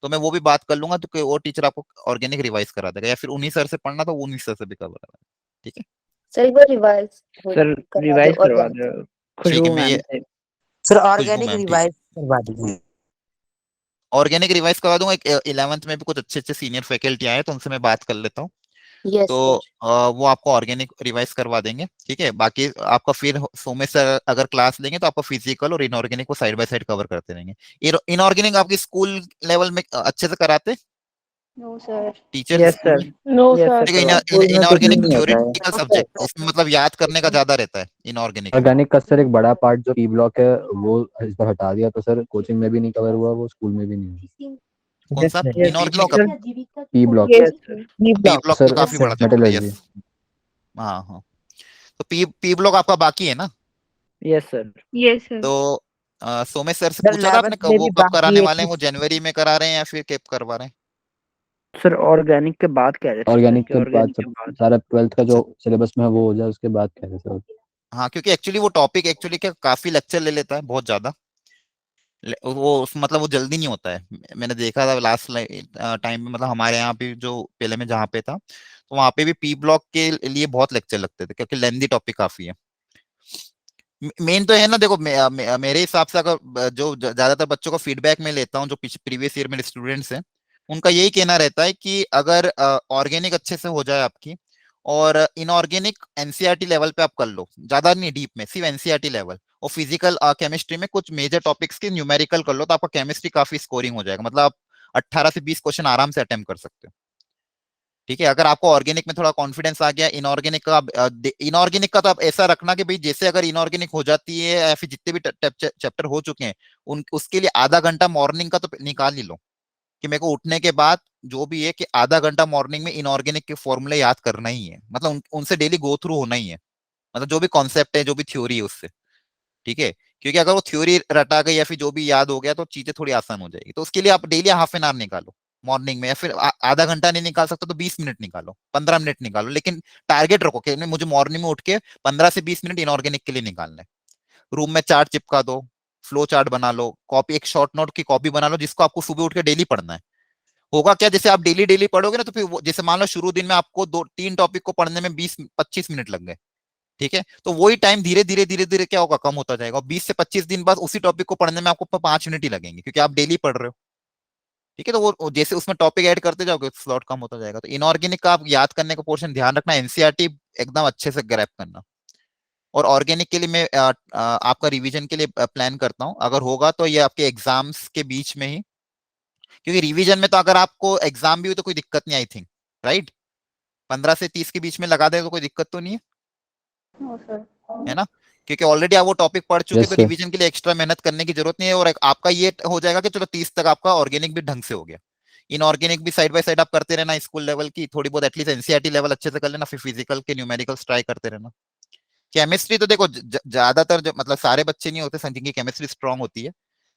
तो मैं वो भी बात कर लूंगा, तो कोई और टीचर आपको ऑर्गेनिक रिवाइज करा देगा, या फिर उन्हीं सर से पढ़ना तो उन्हीं सर से भी करवा देगा। ठीक है, सर एक बार रिवाइज सर करवा दो रिवाइज करवा ऑर्गेनिक। दो, ठीक है, खुशबू मैं मैम ये से। सर खुशबू ऑर्गेनिक मैम, ठीक है, रिवाइज करवा दीजिए। ऑर्गेनिक रिवाइज करवा दूंगा। 11th में भी कुछ अच्छे अच्छे सीनियर फैकल्टी आए तो उनसे मैं बात कर लेता हूँ, यस तो सर। वो आपको ऑर्गेनिक रिवाइज करवा देंगे। ठीक है, बाकी आपका फिर सोमे सर अगर क्लास लेंगे तो आपको फिजिकल और इनऑर्गेनिक को साइड बाय साइड कवर करते रहेंगे। इनऑर्गेनिक आपकी स्कूल लेवल में अच्छे से कराते no sir. Teachers? Yes sir. No yes sir. Sir, school में कुछ इनऑर्गेनिक नहीं होता है। थ्योरेटिकल सब्जेक्ट, इसमें मतलब याद करने का ज्यादा रहता है इनऑर्गेनिक में। ऑर्गेनिक का सर एक बड़ा पार्ट जो पी ब्लॉक है वो इस बार हटा दिया, तो सर कोचिंग में भी नहीं कवर हुआ, वो स्कूल में भी नहीं हुआ। कौन यस सा सर। यस इनऑर्गेनिक का? Sir. P block yes sir. E P block. Block तो सर, काफी यस बड़ा सर। चैप्टर है, मेटलर्जी। यस। हाँ हाँ, तो पी ब्लॉक आपका बाकी है ना? Yes sir. Yes sir. तो सोमेश सर से सर पूछा था आपने 11th में वो भी कब बाकी कराने है वाले हैं? कि वो जनवरी में करा रहे हैं या फिर कब करवा रहे हैं? सर ऑर्गेनिक के बाद कह रहे थे सर, ऑर्गेनिक कि के बाद ऑर्गेनिक के सब बाद। सारा 12th का जो अच्छा, सिलेबस में है वो हो जाए उसके बाद कह रहे सर। हाँ, क्योंकि एक्चुअली वो टॉपिक एक्चुअली क्या काफी लेक्चर ले लेता है, बहुत ज्यादा। मतलब वो जल्दी नहीं होता है। मैंने देखा था लास्ट टाइम में, मतलब हमारे यहाँ पे जो पहले मैं जहाँ पे था, तो वहाँ पे भी पी ब्लॉक के लिए बहुत लेक्चर लगते थे, क्योंकि लेंदी टॉपिक काफी है। मेन तो है ना, देखो मेरे हिसाब से अगर जो ज्यादातर बच्चों का फीडबैक मैं लेता हूँ जो प्रीवियस ईयर में स्टूडेंट्स हैं, उनका यही कहना रहता है कि अगर ऑर्गेनिक अच्छे से हो जाए आपकी, और इनऑर्गेनिक एनसीईआरटी लेवल पे आप कर लो, ज्यादा नहीं डीप में, सिर्फ एनसीईआरटी लेवल, और फिजिकल केमिस्ट्री में कुछ मेजर टॉपिक्स की न्यूमेरिकल कर लो, तो आपका केमिस्ट्री काफी स्कोरिंग हो जाएगा, मतलब आप 18 से 20 क्वेश्चन आराम से अटेम्प्ट कर सकते हो। ठीक है, अगर आपको ऑर्गेनिक में थोड़ा कॉन्फिडेंस आ गया, इनऑर्गेनिक का तो आप ऐसा रखना कि भाई जैसे अगर इनऑर्गेनिक हो जाती है या फिर जितने भी चैप्टर हो चुके हैं, उन उसके लिए आधा घंटा मॉर्निंग का तो निकाल ही लो, कि मेरे को उठने के बाद जो भी है कि आधा घंटा मॉर्निंग में इनऑर्गेनिक के फॉर्मूले याद करना ही है, मतलब उनसे डेली गो थ्रू होना ही है, मतलब जो भी कॉन्सेप्ट है जो भी थ्योरी है उससे। ठीक है, क्योंकि अगर वो थ्योरी रटा गई या फिर जो भी याद हो गया तो चीजें थोड़ी आसान हो जाएगी, तो उसके लिए आप डेली हाफ एन आवर निकालो मॉर्निंग में, या फिर आधा घंटा नहीं निकाल सकते तो 20 मिनट निकालो, 15 मिनट निकालो, लेकिन टारगेट रखो कि मुझे मॉर्निंग में उठ के 15 से 20 मिनट इनऑर्गेनिक के लिए निकालना है। रूम में चार्ट चिपका दो, फ्लो चार्ट बना लो, कॉपी एक शॉर्ट नोट की कॉपी बना लो जिसको आपको सुबह उठ के डेली पढ़ना है। होगा क्या, जैसे आप डेली डेली पढ़ोगे ना, तो फिर जैसे मान लो शुरू दिन में आपको 2-3 टॉपिक को पढ़ने में 20-25 मिनट लग गए, ठीक है, तो वही टाइम धीरे धीरे धीरे धीरे क्या होगा, कम होता जाएगा, और 20 से 25 दिन बाद उसी टॉपिक को पढ़ने में आपको 5 मिनट ही लगेंगे, क्योंकि आप डेली पढ़ रहे हो। ठीक है, तो वो जैसे उसमें टॉपिक ऐड करते जाओगे स्लॉट कम होता जाएगा। तो इनऑर्गेनिक का आप याद करने का पोर्शन ध्यान रखना, एनसीईआरटी एकदम अच्छे से ग्रैप करना। और ऑर्गेनिक के लिए मैं आपका रिवीजन के लिए प्लान करता हूँ, अगर होगा तो ये आपके एग्जाम्स के बीच में ही, क्योंकि रिवीजन में तो अगर आपको एग्जाम भी हुई तो कोई दिक्कत नहीं, आई थिंक, राइट? 15 से 30 के बीच में लगा दे तो कोई दिक्कत तो नहीं है, नो सर। है ना? क्योंकि ऑलरेडी आप वो टॉपिक पढ़ चुके, यस तो सर। रिवीजन के लिए एक्स्ट्रा मेहनत करने की जरूरत नहीं है, और आपका ये हो जाएगा कि चलो 30 तक आपका ऑर्गेनिक भी ढंग से हो गया। इनऑर्गेनिक भी साइड बाय साइड आप करते रहना, स्कूल लेवल की थोड़ी बहुत एटलीस्ट एनसीईआरटी लेवल अच्छे से कर लेना, फिर फिजिकल के न्यूमेरिकल्स ट्राई करते रहना। केमिस्ट्री तो देखो ज्यादातर मतलब सारे बच्चे नहीं होते जिनकी केमिस्ट्री स्ट्रांग होती है,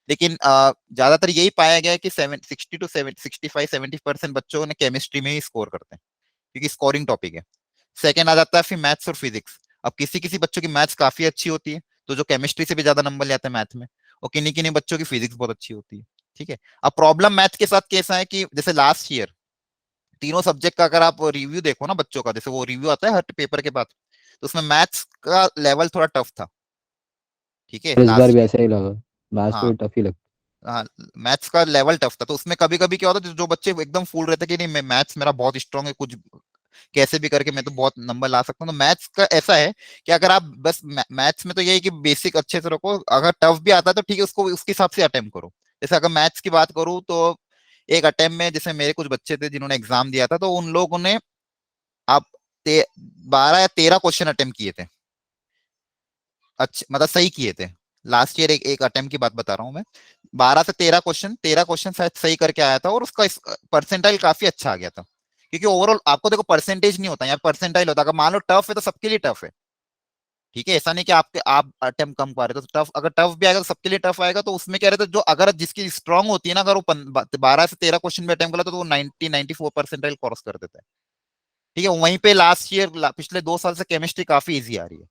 लेकिन ज्यादातर यही पाया गया है कि 60 to 65-70% बच्चों ने केमिस्ट्री में ही स्कोर करते हैं, क्योंकि स्कोरिंग टॉपिक है। सेकेंड आ जाता है फिर मैथ्स और फिजिक्स, अब किसी किसी बच्चों की मैथ्स काफी अच्छी होती है, तो जो केमिस्ट्री से भी ज्यादा नंबर ले आते हैं मैथ में, और किन्हीं किन्हीं बच्चों की फिजिक्स बहुत अच्छी होती है। ठीक है, अब प्रॉब्लम मैथ के साथ कैसा है कि जैसे लास्ट ईयर तीनों सब्जेक्ट का अगर आप रिव्यू देखो ना बच्चों का, जैसे वो रिव्यू आता है हर पेपर के बाद, तो उसमें मैथ्स का लेवल थोड़ा टफ था। ठीक है, इस बार लास्ट भी ईयर। ऐसा ही लगा, मैथ्स हाँ तो टफ ही लगता हाँ, मैथ्स का लेवल टफ था, तो उसमें कभी कभी क्या होता है, जो बच्चे एकदम फूल रहते कि नहीं मैं मैथ्स मेरा बहुत स्ट्रांग है, कुछ कैसे भी करके मैं तो बहुत नंबर ला सकता हूँ। तो मैथ्स का ऐसा है कि अगर आप बस मैथ्स में तो यही कि बेसिक अच्छे से रखो, अगर टफ भी आता है तो ठीक है, उसको उसके हिसाब से अटेम्प्ट करो। जैसे अगर मैथ्स की बात करूँ तो एक अटेम्प्ट में जैसे मेरे कुछ बच्चे थे जिन्होंने एग्जाम दिया था, तो उन लोगों ने आप 12 या 13 क्वेश्चन अटेम्प्ट किए थे, अच्छे मतलब सही किए थे। लास्ट ईयर एक अटेम्प्ट की बात बता रहा हूँ मैं, 12 से 13 क्वेश्चन, 13 क्वेश्चन शायद सही करके आया था, और उसका परसेंटाइल काफी अच्छा आ गया था। क्योंकि ओवरऑल आपको देखो परसेंटेज नहीं होता, यहाँ परसेंटाइल होता है। अगर मान लो टफ है तो सबके लिए टफ है। ठीक है, ऐसा नहीं कि आपके आप अटेम्प्ट कम कर रहे हो तो टफ, अगर टफ भी आएगा तो सबके लिए टफ आएगा। तो उसमें कह रहे थे जो अगर जिसकी स्ट्रांग होती है ना, अगर वो 12 से 13 क्वेश्चन भी अटेम्प्ट कर लेता तो वो 90-94 परसेंटाइल क्रॉस कर देता है। ठीक है, वहीं पे लास्ट ईयर पिछले 2 साल से केमिस्ट्री काफी इजी आ रही है।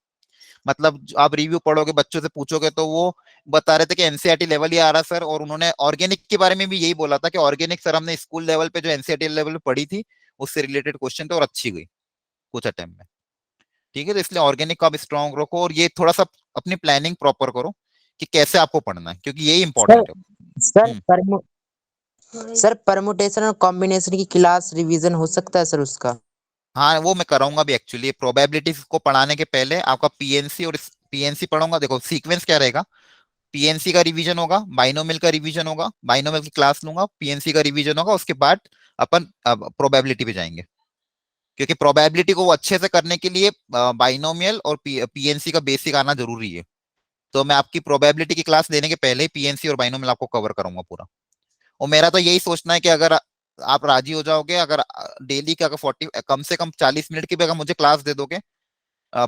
मतलब आप रिव्यू पढ़ोगे बच्चों से पूछोगे तो वो बता रहे थे कि एनसीईआरटी लेवल ही आ रहा सर, और उन्होंने ऑर्गेनिक के बारे में भी यही बोला था कि ऑर्गेनिक सर हमने स्कूल लेवल पे जो एनसीईआरटी लेवल पे पढ़ी थी उससे रिलेटेड क्वेश्चन थे और अच्छी गई कुछ अटेम्प्ट में। ठीक है, तो इसलिए ऑर्गेनिक को आप स्ट्रॉन्ग रखो, और ये थोड़ा सा अपनी प्लानिंग प्रॉपर करो कि कैसे आपको पढ़ना है, क्योंकि यही सर इंपॉर्टेंट है। सर हम्म। सर परमुटेशन और कॉम्बिनेशन की क्लास रिवीजन हो सकता है सर उसका? हाँ वो मैं कराऊंगा भी एक्चुअली, प्रोबेबिलिटी को पढ़ाने के पहले आपका पीएनसी और पीएनसी पढ़ूंगा। देखो सीक्वेंस क्या रहेगा, पीएनसी का रिवीजन होगा, बाइनोमियल का रिवीजन होगा, बाइनोमियल की क्लास लूंगा, पीएनसी का रिवीजन होगा, उसके बाद अपन प्रोबेबिलिटी पे जाएंगे। क्योंकि प्रोबेबिलिटी को वो अच्छे से करने के लिए बाइनोमियल और पीएनसी का बेसिक आना जरूरी है। तो मैं आपकी प्रोबेबिलिटी की क्लास लेने के पहले ही पीएनसी और बाइनोमियल आपको कवर करूंगा पूरा। और मेरा तो यही सोचना है कि अगर आप राजी हो जाओगे, अगर डेली का अगर 40 कम से कम 40 मिनट की भी अगर मुझे क्लास दे दोगे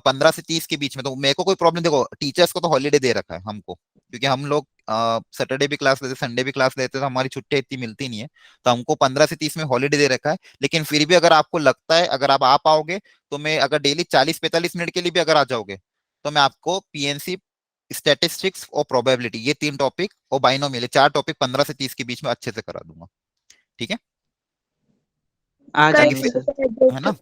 15 से 30 के बीच में, तो मेरे को कोई प्रॉब्लम। देखो टीचर्स को तो हॉलीडे दे रखा है हमको, क्योंकि हम लोग सैटरडे भी क्लास लेते, संडे भी क्लास लेते, तो हमारी छुट्टियां इतनी मिलती नहीं है। तो हमको 15 से 30 में हॉलीडे दे रखा है। लेकिन फिर भी अगर आपको लगता है, अगर आप आ पाओगे, तो मैं अगर डेली 40-45 मिनट के लिए भी अगर आ जाओगे, तो मैं आपको पीएनसी, स्टैटिस्टिक्स और प्रोबेबिलिटी, ये 3 टॉपिक और बाइनोमियल, 4 टॉपिक 15 से 30 के बीच में अच्छे से करा दूंगा। ठीक है, आ कर ताकि जाएंगे फिर, सर। है ना,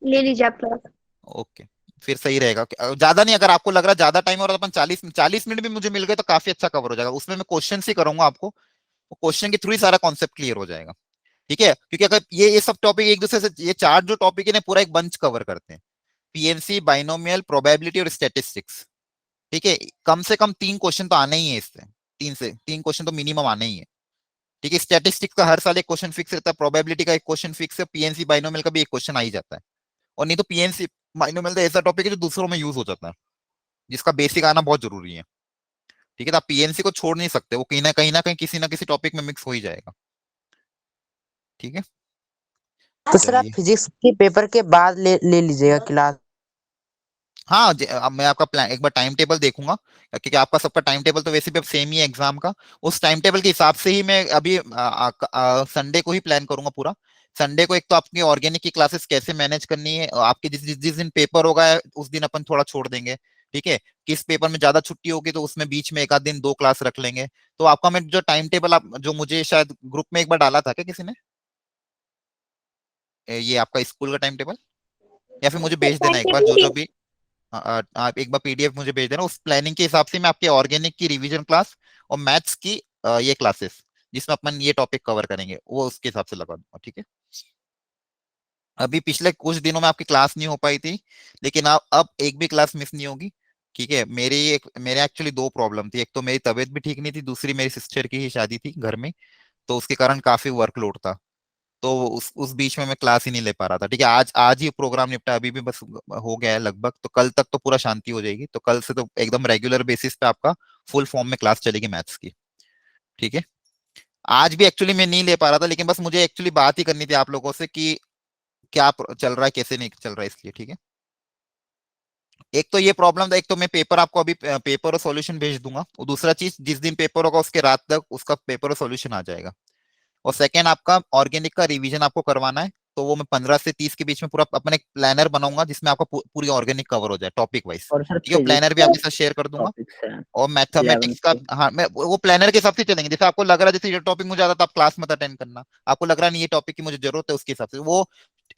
ले लीजिए आप क्लास। ओके, फिर सही रहेगा। ज्यादा नहीं, अगर आपको लग रहा है ज्यादा टाइम हो रहा है तो अपन 40 मिनट भी मुझे मिल गए तो काफी अच्छा कवर हो जाएगा। उसमें मैं क्वेश्चन ही करूंगा आपको, क्वेश्चन के थ्रू ही सारा कॉन्सेप्ट क्लियर हो जाएगा। ठीक है, क्योंकि अगर ये सब टॉपिक एक दूसरे से, ये 4 जो टॉपिक है ना पूरा एक बंच कवर करते हैं, पीएनसी, बाइनोमियल, प्रोबेबिलिटी और स्टैटिस्टिक्स। ठीक है, कम से कम 3 क्वेश्चन तो आने ही है इससे, 3 क्वेश्चन तो मिनिमम आने ही है। ठीक है, स्टैटिस्टिक्स का हर साल एक क्वेश्चन फिक्स रहता है, प्रोबेबिलिटी का एक क्वेश्चन फिक्स है, पीएनसी बाइनोमियल का भी एक क्वेश्चन आ ही जाता है। और नहीं तो पीएनसी बाइनोमियल तो ऐसा टॉपिक है जो दूसरों में यूज हो जाता है, जिसका बेसिक आना बहुत जरूरी है। ठीक है, तो आप पीएनसी को छोड़ नहीं सकते, वो कहीं ना कहीं किसी ना किसी टॉपिक में मिक्स हो ही जाएगा। ठीक है, तो सर आप चलिए। फिजिक्स के पेपर के बाद ले लीजिएगा क्लास। हाँ अब मैं आपका प्लान एक बार टाइम टेबल देखूंगा, क्योंकि आपका सबका टाइम टेबल तो वैसे भी अब सेम ही है एग्जाम का। उस टाइम टेबल के हिसाब से ही मैं अभी संडे को ही प्लान करूंगा पूरा। संडे को एक तो आपकी ऑर्गेनिक की क्लासेस कैसे मैनेज करनी है, आपके जिस दिन पेपर होगा उस दिन अपन थोड़ा छोड़ देंगे। ठीक है, किस पेपर में ज्यादा छुट्टी होगी तो उसमें बीच में एक आध दिन 2 क्लास रख लेंगे। तो आपका मैं जो टाइम टेबल आप जो मुझे शायद ग्रुप में एक बार डाला था क्या किसी ने, ये आपका स्कूल का टाइम टेबल, या फिर मुझे भेज देना टाइम एक बार जो जो टेबल भी आप एक बार पीडीएफ मुझे भेज देना। उस प्लानिंग के हिसाब से मैं आपके ऑर्गेनिक की रिवीजन क्लास और मैथ्स की ये क्लासेस जिसमें अपन ये टॉपिक कवर करेंगे वो उसके हिसाब से लगा दूंगा। ठीक है, अभी पिछले कुछ दिनों में आपकी क्लास नहीं हो पाई थी, लेकिन अब एक भी क्लास मिस नहीं होगी। ठीक है, मेरे एक्चुअली 2 प्रॉब्लम थी, एक तो मेरी तबीयत भी ठीक नहीं थी, दूसरी मेरी सिस्टर की ही शादी थी घर में, तो उसके कारण काफी वर्कलोड था। तो उस बीच में मैं क्लास ही नहीं ले पा रहा था। ठीक है, आज आज ही प्रोग्राम निपटा, अभी भी बस हो गया है लगभग, तो कल तक तो पूरा शांति हो जाएगी। तो कल से तो एकदम रेगुलर बेसिस पे आपका फुल फॉर्म में क्लास चलेगी मैथ्स की। ठीक है, आज भी एक्चुअली मैं नहीं ले पा रहा था, लेकिन बस मुझे एक्चुअली बात ही करनी थी आप लोगों से कि क्या चल रहा है कैसे नहीं चल रहा है, इसलिए। ठीक है, एक तो ये प्रॉब्लम था, एक तो मैं पेपर आपको अभी पेपर और सॉल्यूशन भेज दूंगा, और दूसरा चीज जिस दिन पेपर होगा उसके रात तक उसका पेपर और सॉल्यूशन आ जाएगा। और सेकेंड आपका ऑर्गेनिक का रिवीजन आपको करवाना है, तो वो मैं 15 से 30 के बीच में पूरा अपने प्लानर बनाऊंगा जिसमें आपका पूरी ऑर्गेनिक कवर हो जाए टॉपिक वाइज। और सर ठीक है, प्लानर भी आपके साथ शेयर कर दूंगा। टॉपिक्स हैं और मैथमेटिक्स 11th का, के। हाँ, मैं वो प्लानर के हिसाब से चलेंगे। जैसे आपको लग रहा है जैसे ये टॉपिक मुझे आता, तो आप क्लास मत अटेंड करना। आपको लग रहा नहीं ये टॉपिक की मुझे जरूरत है, उसके हिसाब से वो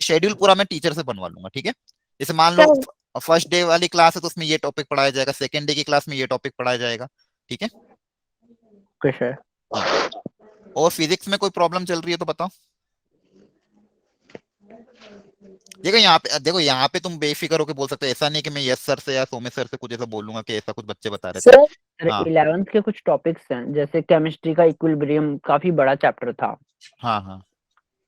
शेड्यूल पूरा मैं टीचर से बनवा लूंगा। ठीक है, जैसे मान लो सर फर्स्ट डे वाली क्लास है तो उसमें ये टॉपिक पढ़ाया जाएगा, सेकंड डे की क्लास में ये टॉपिक पढ़ाया जाएगा। ठीक है। Okay sir. हाँ, और फिजिक्स में कोई प्रॉब्लम चल रही है तो बताओ। देखो यहाँ पे तुम बेफिक्र होकर बोल सकते हो, ऐसा नहीं कि मैं यस सर से या सोमेश सर से कुछ ऐसा बोलूंगा कि ऐसा कुछ बच्चे बता रहे थे। सर सर हाँ 11th के कुछ टॉपिक्स हैं, जैसे केमिस्ट्री का इक्विलिब्रियम काफी बड़ा चैप्टर था, हाँ हाँ।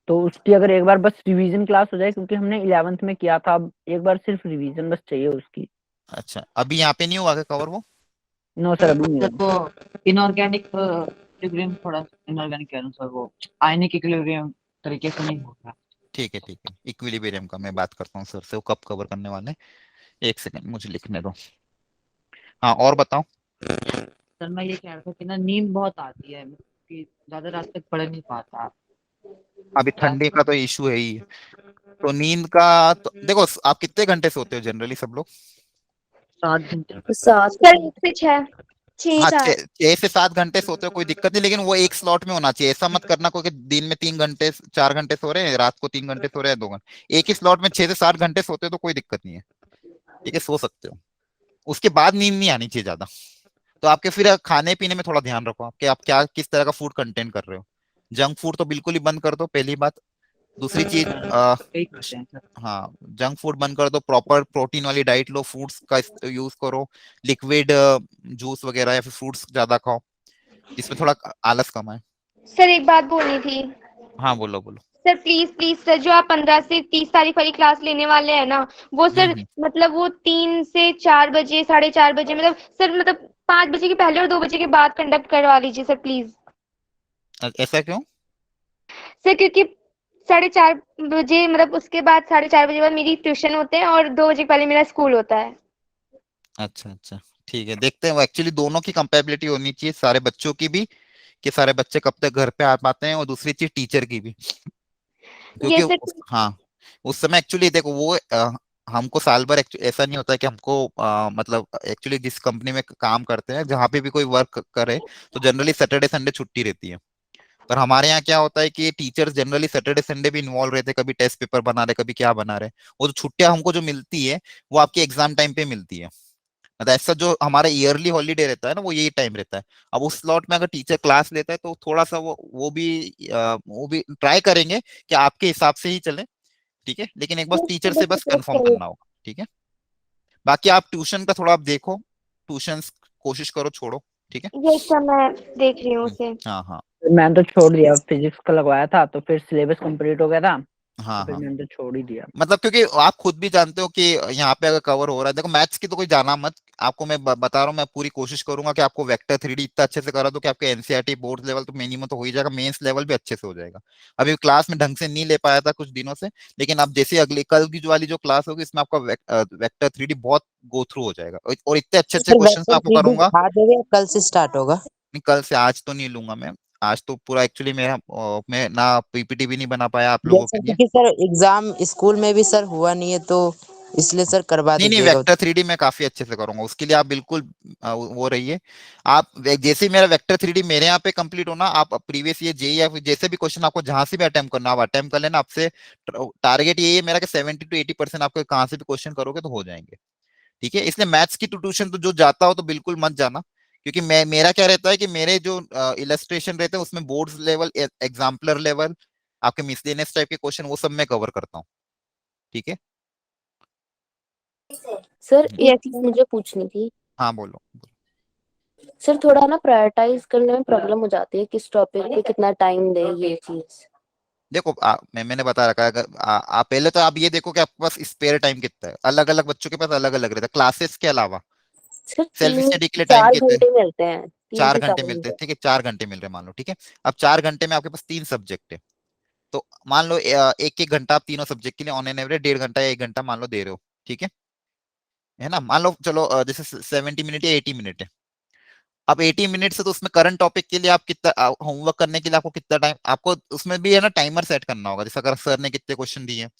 तो उसकी अगर एक बार बस रिवीजन क्लास हो जाए, क्योंकि हमने 11th में किया था, अब एक बार सिर्फ रिवीजन बस चाहिए उसकी। अच्छा, अभी यहाँ पे नहीं हुआ क्या कवर वो? नो सर अभी नहीं सर हुआ। वो इनऑर्गेनिक इक्विलिब्रियम, थोड़ा इनऑर्गेनिक कह रहा हूँ सर, वो आयनिक इक्विलिब्रियम तरीके से नहीं होता। ठीक है ठीक है, इक्विलिब्रियम का मैं बात करता हूँ सर से, वो कब कवर करने वाले हैं। एक सेकंड मुझे लिखने दो। हाँ, और बताओ। सर मैं ये कह रहा था कि ना नींद बहुत आती है, कि ज्यादा रात तक पढ़ नहीं पाता। अभी ठंडी का तो इशू है ही। तो नींद का तो देखो, आप कितने घंटे सोते हो जनरली सब लोग? 7 घंटे। साथ सर 1 से 6, 6 हाँ, 4। 6 से 7 घंटे सोते हो, कोई दिक्कत नहीं, लेकिन वो एक स्लॉट में होना चाहिए। ऐसा मत करना कोई कि दिन में 3 घंटे 4 घंटे सो रहे हैं, रात को 3 घंटे सो रहे हैं, 2 घंटे। एक ही स्लॉट में 6 से 7 घंटे सोते हो तो कोई दिक्कत नहीं है। ठीक है, सो सकते हो। उसके बाद नींद नहीं आनी चाहिए ज्यादा। तो आपके फिर खाने पीने में थोड़ा ध्यान रखो, आपके आप क्या किस तरह का फूड कंटेंट कर रहे हो। जंक फूड तो बिल्कुल ही बंद कर दो, पहली बात। दूसरी चीज, कई खाते हैं सर। हाँ, जंक फूड बंद कर दो, प्रॉपर प्रोटीन वाली डाइट लो, फ्रूट्स का यूज करो, लिक्विड जूस वगैरह या फिर फ्रूट्स ज्यादा खाओ, जिसमें थोड़ा आलस कम आए। सर एक बात बोलनी थी। हाँ, बोलो बोलो। सर प्लीज प्लीज सर, जो आप 15 से 30 तारीख वाली क्लास लेने वाले हैं ना, वो सर हम्म। मतलब वो 3 से 4 बजे, 4:30 बजे, मतलब सर मतलब 5 बजे के पहले और 2 बजे के बाद कंडक्ट करवा लीजिए सर प्लीज। ऐसा क्यों? सर क्योंकि 4:30 बजे, मतलब उसके बाद 4:30 बजे बाद मेरी ट्यूशन होते हैं और 2 बजे पहले मेरा स्कूल होता है। अच्छा अच्छा, ठीक है, देखते हैं। वो एक्चुअली दोनों की कंपेबिलिटी होनी चाहिए, सारे बच्चों की भी, कि सारे बच्चे कब तक घर पे आ पाते हैं, और दूसरी चीज टीचर की भी। ये क्योंकि सर। हाँ, उस समय एक्चुअली देखो वो हमको साल भर ऐसा नहीं होता है कि हमको मतलब एक्चुअली जिस कंपनी में काम करते हैं, जहाँ पे भी कोई वर्क करे, तो जनरली सैटरडे संडे छुट्टी रहती है। पर हमारे यहाँ क्या होता है कि टीचर्स जनरली सैटरडे संडे भी इन्वॉल्व रहते हैं, कभी टेस्ट पेपर बना रहे, कभी क्या बना रहे। वो जो छुट्टियां हमको जो मिलती है, वो आपके एग्जाम टाइम पे मिलती है। मतलब ऐसा जो हमारा ईयरली हॉलीडे रहता है ना, वो यही टाइम रहता है। अब उस स्लॉट में अगर टीचर क्लास लेता है तो थोड़ा सा वो भी ट्राई करेंगे कि आपके हिसाब से ही चले। ठीक है, लेकिन एक बार टीचर से बस कंफर्म करना होगा। ठीक है, बाकी आप ट्यूशन का थोड़ा आप देखो, ट्यूशन कोशिश करो छोड़ो। ठीक है। ये सब मैं देख रही हूँ उसे। हाँ हाँ मैंने तो छोड़ दिया, फिजिक्स का लगवाया था तो फिर सिलेबस कंप्लीट हो गया था, तो हाँ फिर हाँ। मैंने तो छोड़ ही दिया। मतलब क्योंकि आप खुद भी जानते हो कि यहाँ पे अगर कवर हो रहा है, देखो मैथ्स की तो कोई जाना मत। आपको मैं बता रहा हूँ, मैं पूरी कोशिश करूंगा कि आपको वेक्टर 3D इतना अच्छे से करा दो कि आपके एनसीईआरटी बोर्ड लेवल तो मिनिमम तो हो ही जाएगा, मेंस लेवल भी अच्छे से हो जाएगा। अभी क्लास में ढंग से नहीं ले पाया था कुछ दिनों से, लेकिन अब जैसे अगली कल की जो वाली जो क्लास होगी, इसमें आपका वेक्टर 3D बहुत गो थ्रू हो जाएगा, और इतने अच्छे तो अच्छे सर क्वेश्चन वेक्टर आपको 3D करूंगा। आज होगा या कल से स्टार्ट होगा? नहीं, कल से, आज तो नहीं लूंगा मैं। आज तो पूरा एक्चुअली मेरा मैं ना पीपीटी भी नहीं बना पाया आप लोगों जैसे के लिए। क्योंकि सर एग्जाम स्कूल में भी सर हुआ नहीं है, तो इसलिए सर करवा नहीं नहीं, दीजिएगा। वेक्टर 3D मैं काफी अच्छे से करूंगा, उसके लिए आप बिल्कुल वो रहिए। आप जैसे ही मेरा वेक्टर 3D मेरे यहाँ पे कंप्लीट होना, आप प्रीवियस ये जेई या फिर जैसे भी क्वेश्चन आपको जहां से भी अटेम्प्ट करना, आप अटेम्प्ट कर लेना। आपसे टारगेट ये है मेरा कि 70 to 80% आपको कहाँ से भी क्वेश्चन करोगे तो हो जाएंगे। ठीक है, इसलिए मैथ्स की ट्यूशन तो जो जाता हो तो बिल्कुल मत जाना, क्योंकि मेरा क्या रहता है कि मेरे जो इलस्ट्रेशन रहते हैं उसमें बोर्ड लेवल, एग्जाम्पलर लेवल, आपके मिसलेनियस टाइप के क्वेश्चन, वो सब मैं कवर करता हूँ। ठीक है। सर एक यस चीज सर। मुझे पूछनी थी। हाँ, बोलो। सर थोड़ा ना प्रायोरिटाइज करने में प्रॉब्लम हो जाती है, किस टॉपिक पे कितना टाइम दे, ये चीज। देखो मैंने बता रखा है, अगर आप पहले तो आप ये देखो कि आपके पास स्पेयर टाइम कितना है, अलग अलग बच्चों के पास अलग अलग रहता है, क्लासेस के अलावा सर सेल्फ तीन स्टडी के लिए टाइम चार कितने हैं? घंटे मिलते हैं, तीन चार से घंटे चार मिलते हैं, घंटे ठीक है, 4 घंटे मिल रहे हैं मान लो। ठीक है, अब 4 घंटे में आपके पास 3 सब्जेक्ट है, तो मान लो एक एक घंटा आप तीनों सब्जेक्ट के लिए ऑन एन एवरेज 1.5 घंटा या 1 घंटा मान लो दे रहे हो। ठीक है ना, मान लो चलो जैसे 70 मिनट या 80 मिनट है। अब 80 मिनट से तो उसमें करंट टॉपिक के लिए आप कितना होमवर्क करने के लिए आपको कितना टाइम, आपको उसमें भी है ना टाइमर सेट करना होगा, जैसे अगर सर ने कितने क्वेश्चन दिए हैं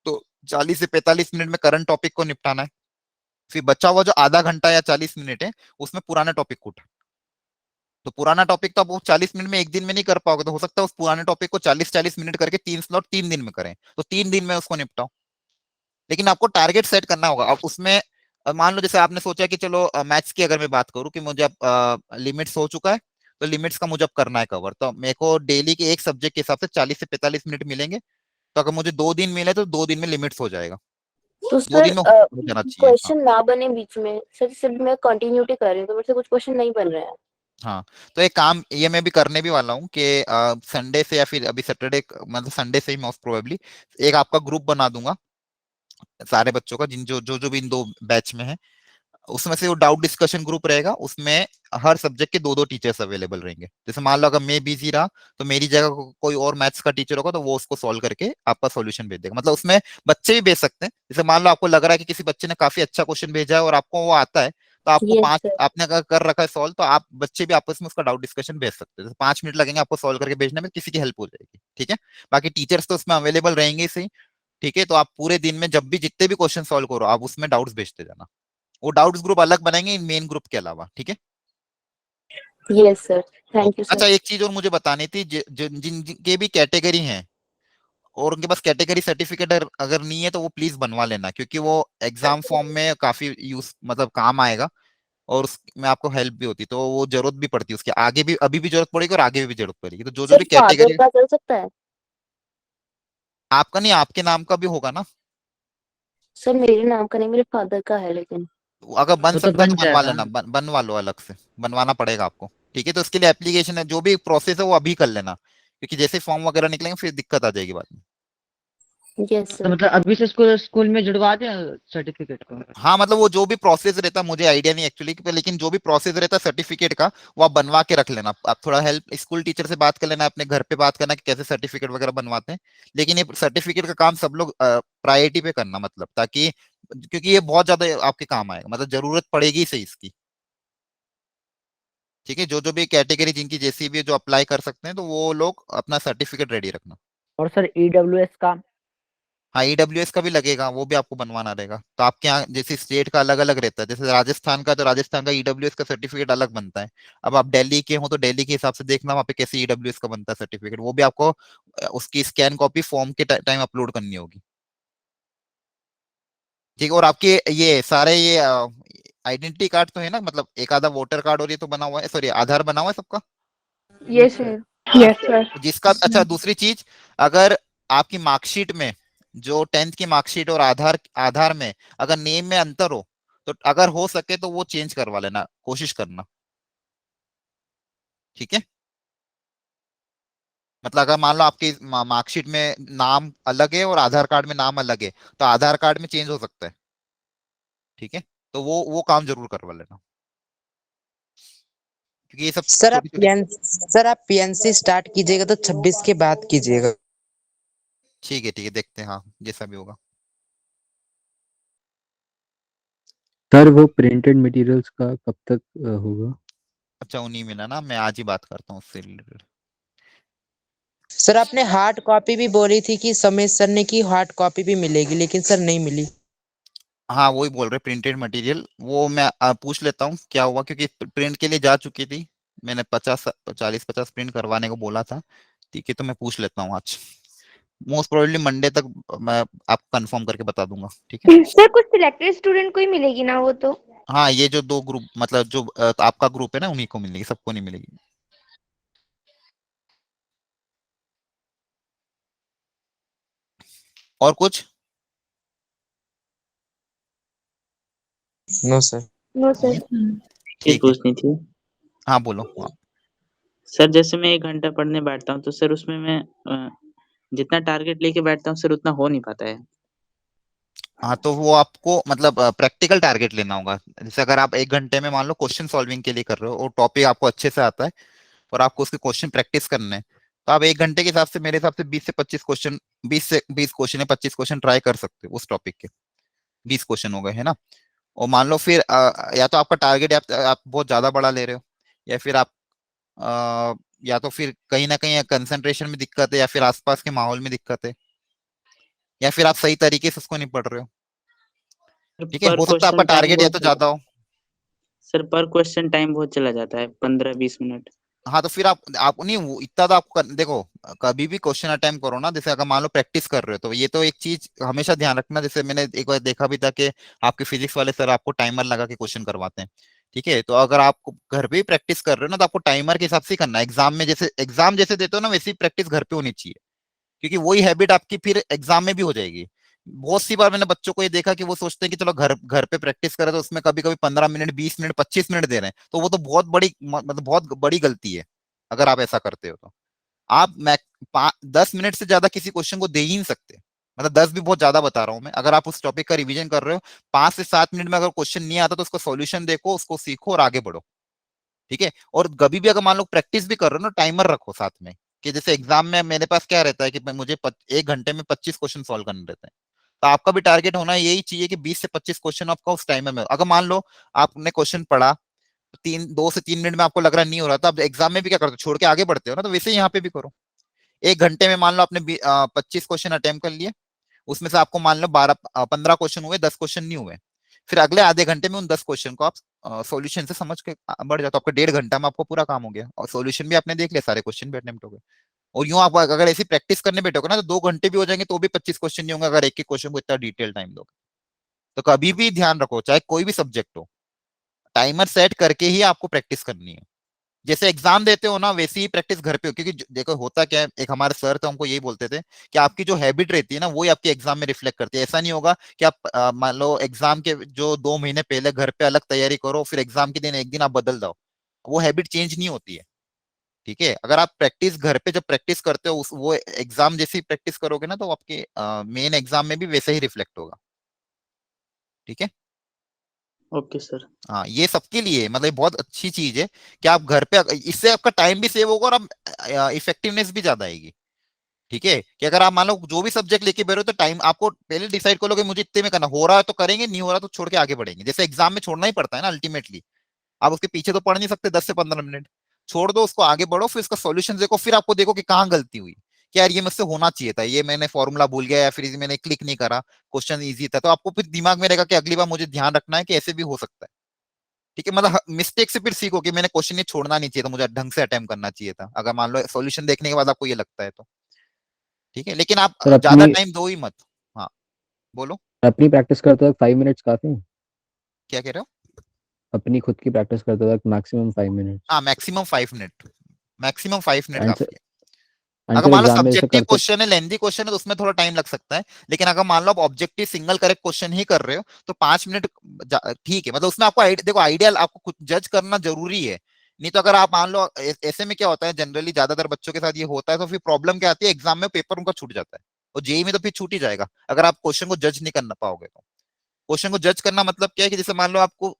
तो 40 से 45 मिनट में करंट टॉपिक को निपटाना है, फिर बचा हुआ जो आधा घंटा या 40 मिनट है उसमें पुराने टॉपिक को उठा, तो पुराना टॉपिक तो आप वो 40 मिनट में एक दिन में नहीं कर पाओगे, तो हो सकता है उस पुराने टॉपिक को 40-40 मिनट करके 3 स्लॉट 3 दिन में करें, तो 3 दिन में उसको निपटाओ। लेकिन आपको टारगेट सेट करना होगा। अब उसमें मान लो जैसे आपने सोचा कि चलो मैथ्स की अगर मैं बात करूं कि मुझे अब लिमिट्स हो चुका है, तो लिमिट्स का मुझे अब करना है कवर, तो मेरे को डेली के एक सब्जेक्ट के हिसाब से 40 से 45 मिनट मिलेंगे, तो अगर मुझे 2 दिन मिले तो 2 दिन में लिमिट्स हो जाएगा, तो 2 दिन सर में हो जाना चाहिए। हाँ क्वेश्चन ना बने बीच में, सर सिर्फ मैं कंटिन्यूटी कर रही हूँ तो मेरे से कुछ क्वेश्चन नहीं बन रहे हैं। हाँ, तो एक काम ये मैं भी करने भी वाला हूँ कि संडे से या फिर अभी सैटरडे, मतलब संडे से ही मोस्ट प्रोबेबली एक आपका ग्रुप बना दूंगा सारे बच्चों का, जिन जो जो जो भी इन 2 बैच में है, उसमें से वो डाउट डिस्कशन ग्रुप रहेगा, उसमें हर सब्जेक्ट के 2-2 टीचर्स अवेलेबल रहेंगे। जैसे मान लो अगर मैं बिजी रहा तो मेरी जगह कोई और मैथ्स का टीचर होगा, तो वो उसको सॉल्व करके आपका सॉल्यूशन भेज देगा। मतलब उसमें बच्चे भी भेज सकते हैं, जैसे मान लो आपको लग रहा है कि किसी बच्चे ने काफी अच्छा क्वेश्चन भेजा है और आपको वो आता है, तो आपको यस 5 सर। आपने अगर कर रखा है सॉल्व, तो आप बच्चे भी आपस में उसका डाउट डिस्कशन भेज सकते हैं। जैसे 5 मिनट लगेंगे आपको सॉल्व करके भेजने में, किसी की हेल्प हो जाएगी, ठीक है। बाकी टीचर्स तो उसमें अवेलेबल रहेंगे ही सही, ठीक है। तो आप पूरे दिन में जब भी जितने भी क्वेश्चन सॉल्व करो आप उसमें डाउट्स भेजते जाना, वो डाउट्स ग्रुप अलग बनाएंगे मेन ग्रुप के अलावा, ठीक है। Yes sir, thank okay, you अच्छा सर। एक चीज और मुझे बतानी थी, जिनके भी कैटेगरी हैं और उनके पास कैटेगरी सर्टिफिकेट अगर नहीं है तो वो प्लीज बनवा लेना, क्योंकि वो एग्जाम फॉर्म में काफी यूज मतलब काम आएगा, और उसमें आपको हेल्प भी होती, तो वो जरूरत भी पड़ती है उसके आगे भी, अभी भी जरूरत पड़ेगी और आगे भी जरूरत पड़ेगी, तो जो जो सर भी फादर कैटेगरी का चल सकता है? आपका नहीं आपके नाम का भी होगा ना, सर मेरे नाम का नहीं, मेरे फादर का है लेकिन। अगर बन वो तो सकता है तो बन बनवा जाएगा। लेना, बनवा लो, अलग से बनवाना पड़ेगा आपको, ठीक है। तो उसके लिए एप्लीकेशन है, जो भी प्रोसेस है वो अभी कर लेना, क्योंकि जैसे फॉर्म वगैरह निकलेंगे फिर दिक्कत आ जाएगी बाद में। यस तो सर। मतलब अभी से स्कूल स्कूल में जुड़वा दें सर्टिफिकेट को? हाँ, मतलब वो जो भी प्रोसेस रहता है, मुझे आइडिया नहीं एक्चुअली, लेकिन जो भी प्रोसेस रहता है सर्टिफिकेट का, वो आप बनवा के रख लेना। आप थोड़ा हेल्प स्कूल टीचर से बात कर लेना, अपने घर पे बात करना कि कैसे सर्टिफिकेट वगैरह बनवाते हैं। लेकिन ये सर्टिफिकेट का काम सब लोग प्रायोरिटी पे करना, मतलब ताकि, क्योंकि ये बहुत ज्यादा आपके काम आएगा, मतलब जरूरत पड़ेगी सही इसकी, ठीक है। जो जो भी कैटेगरी जिनकी जैसी भी है, जो अप्लाई कर सकते हैं, तो वो लोग अपना सर्टिफिकेट रेडी रखना। और सर ईडब्ल्यूएस का? हाँ, ईडब्ल्यूएस का भी लगेगा, वो भी आपको बनवाना रहेगा। तो आपके यहाँ जैसे स्टेट का अलग अलग रहता है, जैसे राजस्थान का, तो राजस्थान का ईडब्ल्यूएस का सर्टिफिकेट अलग बनता है। अब आप दिल्ली के हो तो दिल्ली के हिसाब से देखना वहाँ पे कैसे ईडब्ल्यूएस का बनता है सर्टिफिकेट, वो भी आपको उसकी स्कैन कॉपी फॉर्म के टाइम अपलोड करनी होगी, ठीक है। और आपके ये सारे ये आइडेंटिटी कार्ड तो है ना, मतलब एक आधा वोटर कार्ड और ये तो बना हुआ है, सॉरी आधार बना हुआ है सबका। Yes sir. हाँ, यस सर। जिसका अच्छा, दूसरी चीज, अगर आपकी मार्कशीट में जो 10th की मार्कशीट और आधार आधार में अगर नेम में अंतर हो, तो अगर हो सके तो वो चेंज करवा लेना, कोशिश करना, ठीक है। मतलब अगर मान लो आपकी मार्कशीट में नाम अलग है और आधार कार्ड में नाम अलग है, तो आधार कार्ड में चेंज हो सकता है, ठीक है। तो वो काम जरूर करवा लेना, क्योंकि ये सब सर आप छोटी छोटी। सर आप पीएनसी स्टार्ट कीजिएगा तो 26 के बाद कीजिएगा। ठीक है, ठीक है, देखते हैं, हाँ जैसा भी होगा। सर वो प्रिंटेड मटेरियल्स का कब तक होगा? अच्छा, उन्हीं में ना मैं आज ही बात करता हूँ उससे रिलेटेड। सर आपने हार्ड कॉपी भी बोली थी कि समीर सर ने की हार्ड कॉपी भी मिलेगी, लेकिन सर नहीं मिली। हाँ, वही बोल रहे प्रिंटेड मटेरियल, वो मैं पूछ लेता हूँ क्या हुआ, क्योंकि प्रिंट के लिए जा चुकी थी, मैंने 40-50 प्रिंट करवाने को बोला था, ठीक है। तो मैं पूछ लेता हूँ आज, मोस्ट प्रोबेबली मंडे तक मैं आपको कंफर्म करके बता दूंगा, ठीक है। सर कुछ सिलेक्टेड स्टूडेंट को ही मिलेगी ना वो तो? हाँ, ये जो 2 ग्रुप, मतलब जो आपका ग्रुप है ना, उन्हीं को मिलेगी, सबको नहीं मिलेगी। और कुछ? No sir. No sir. चीज ठीक है, पूछनी थी। हाँ बोलो। हाँ, सर जैसे मैं 1 घंटा पढ़ने बैठता हूँ तो सर उसमें मैं जितना टारगेट लेके बैठता हूँ सर उतना हो नहीं पाता है। हाँ, तो वो आपको मतलब प्रैक्टिकल टारगेट लेना होगा। जैसे अगर आप 1 घंटे में मान लो क्वेश्चन सॉल्विंग के लिए कर रहे हो और टॉपिक आपको अच्छे से आता है और आपको उसके क्वेश्चन प्रैक्टिस करने हैं, तो आप 1 घंटे के हिसाब से मेरे हिसाब से 20 से 25 क्वेश्चन, 20 क्वेश्चन या 25 क्वेश्चन ट्राई कर सकते हो उस टॉपिक के। 20 क्वेश्चन हो गए है ना। और मान लो फिर या तो आपका टारगेट आप बहुत ज्यादा बड़ा ले रहे हो, या फिर आप या तो फिर कहीं ना कहीं कंसंट्रेशन में दिक्कत है, या फिर आसपास के माहौल में दिक्कत है, या फिर आप सही तरीके से उसको नहीं पढ़ रहे हो। ठीक है, पर हो सकता है आपका क्वेश्चन टाइम टारगेट या तो बहुत ज्यादा हो। सर पर क्वेश्चन टाइम बहुत चला जाता है, 15-20 मिनट। हाँ तो फिर आप नहीं इतना तो आपको देखो, कभी भी क्वेश्चन अटेम्प्ट करो ना, जैसे अगर मान लो प्रैक्टिस कर रहे हो, तो ये तो एक चीज हमेशा ध्यान रखना, जैसे मैंने एक बार देखा भी था कि आपके फिजिक्स वाले सर आपको टाइमर लगा के क्वेश्चन करवाते हैं। ठीक है, तो अगर आप घर पे ही प्रैक्टिस कर रहे हो ना, तो आपको टाइमर के हिसाब से ही करना है। एग्जाम जैसे देते हो ना, वैसी प्रैक्टिस घर पे होनी चाहिए, क्योंकि वही हैबिट आपकी फिर एग्जाम में भी हो जाएगी। बहुत सी बार मैंने बच्चों को ये देखा कि वो सोचते हैं कि चलो घर घर पे प्रैक्टिस करें, तो उसमें कभी कभी 15 मिनट, 20 मिनट, 25 मिनट दे रहे हैं, तो वो तो बहुत बड़ी मतलब बहुत बड़ी गलती है। अगर आप ऐसा करते हो तो आप 10 मिनट से ज्यादा किसी क्वेश्चन को दे ही नहीं सकते। मतलब 10 भी बहुत ज्यादा बता रहा हूं मैं। अगर आप उस टॉपिक का रिवीजन कर रहे हो, 5 से 7 मिनट में अगर क्वेश्चन नहीं आता तो उसका सॉल्यूशन देखो, उसको सीखो और आगे बढ़ो। ठीक है, और कभी भी अगर मान लो प्रैक्टिस भी कर रहे हो ना, टाइमर रखो साथ में, कि जैसे एग्जाम में मेरे पास क्या रहता है कि मुझे 1 घंटे में 25 क्वेश्चन सॉल्व करने रहते हैं। तो आपका भी टारगेट होना यही चाहिए कि 20 से 25 क्वेश्चन आपका उस टाइमर में। अगर मान लो आपने क्वेश्चन पढ़ा, 2 से 3 मिनट में आपको लग रहा नहीं हो रहा, तो आप एग्जाम में भी क्या करते हो, छोड़ के आगे बढ़ते हो ना, तो वैसे ही यहाँ पे भी करो। 1 घंटे में मान लो आपने 25 क्वेश्चन अटेम्प्ट कर लिए, उसमें से आपको मान लो 15 क्वेश्चन हुए, 10 क्वेश्चन नहीं हुए। फिर अगले आधे घंटे में उन 10 क्वेश्चन को आप सॉल्यूशन से समझ के बढ़ जाओ, तो आपका 1.5 घंटा में आपको पूरा काम हो गया, और सॉल्यूशन भी आपने देख लिया, सारे क्वेश्चन भी अटेम्प्ट हो गए। और यूं आप अगर ऐसी प्रैक्टिस करने बैठोगे ना, तो 2 घंटे भी हो जाएंगे तो भी 25 क्वेश्चन नहीं होंगे, अगर एक एक क्वेश्चन को इतना डिटेल टाइम दोगे। तो कभी भी ध्यान रखो, चाहे कोई भी सब्जेक्ट हो, टाइमर सेट करके ही आपको प्रैक्टिस करनी है। जैसे एग्जाम देते हो ना, वैसे ही प्रैक्टिस घर पे हो, क्योंकि देखो होता क्या है, एक हमारे सर थे, हमको यही बोलते थे कि आपकी जो हैबिट रहती है ना, वही आपके एग्जाम में रिफ्लेक्ट करती है। ऐसा नहीं होगा कि आप मान लो एग्जाम के जो 2 महीने पहले घर पे अलग तैयारी करो, फिर एग्जाम के दिन एक दिन आप बदल जाओ, वो हैबिट चेंज नहीं होती है। ठीक है, अगर आप प्रैक्टिस घर पे जब प्रैक्टिस करते हो, वो एग्जाम जैसी प्रैक्टिस करोगे ना, तो आपके मेन एग्जाम में भी वैसे ही रिफ्लेक्ट होगा। ठीक है, ओके सर। हाँ ये सबके लिए मतलब ये बहुत अच्छी चीज है कि आप घर पे, इससे आपका टाइम भी सेव होगा और आप इफेक्टिवनेस भी ज्यादा आएगी। ठीक है, कि अगर आप मान लो जो भी सब्जेक्ट लेके बैठो, तो टाइम आपको पहले डिसाइड कर लो कि मुझे इतने में करना, हो रहा है तो करेंगे, नहीं हो रहा तो छोड़ के आगे बढ़ेंगे। जैसे एग्जाम में छोड़ना ही पड़ता है ना अल्टीमेटली, आप उसके पीछे तो पढ़ नहीं सकते 10 से 15 मिनट, छोड़ दो उसको, आगे बढ़ो, फिर इसका सॉल्यूशन देखो, फिर आपको देखो कि कहाँ गलती हुई, कि यार ये मुझसे होना चाहिए था, ये मैंने फॉर्मूला भूल गया, या फिर मैंने क्लिक नहीं करा, क्वेश्चन इजी था, तो आपको फिर दिमाग में रहेगा कि अगली बार मुझे ध्यान रखना है कि ऐसे भी हो सकता है। ठीक है, मतलब मिस्टेक से फिर सीखो कि मैंने क्वेश्चन ये छोड़ना नहीं चाहिए था, मुझे ढंग से अटेम्प्ट करना चाहिए था, अगर मान लो सॉल्यूशन देखने के बाद आपको ये लगता है तो। ठीक है, लेकिन आप सर ज्यादा अपनी टाइम दो ही मत। हाँ बोलो, अपनी प्रैक्टिस करते वक्त 5 मिनट्स काफी हैं? क्या कह रहे हो? अपनी खुद की प्रैक्टिस करते वक्त मैक्सिमम 5 मिनट्स? हाँ maximum 5 minute, maximum 5 minute and काफी है। अगर आंसर मान लो एग्जाम में जैसे सब्जेक्टिव करते। क्वेश्चन है, लेंदी क्वेश्चन है, तो उसमें थोड़ा टाइम लग सकता है। लेकिन अगर मान लो आप ऑब्जेक्टिव सिंगल करेक्ट क्वेश्चन ही कर रहे हो, तो 5 मिनट ठीक है। मतलब उसमें आपको देखो आइडियल आपको खुद जज करना जरूरी है। नहीं तो अगर आप मान लो ऐसे में क्या होता है, जनरली ज्यादातर बच्चों के साथ ये होता है, तो फिर प्रॉब्लम क्या आती है, एग्जाम में पेपर उनका छूट जाता है, और जेई में तो फिर छूट ही जाएगा अगर आप क्वेश्चन को जज नहीं करना पाओगे तो। क्वेश्चन को जज करना मतलब क्या है, कि जैसे मान लो आपको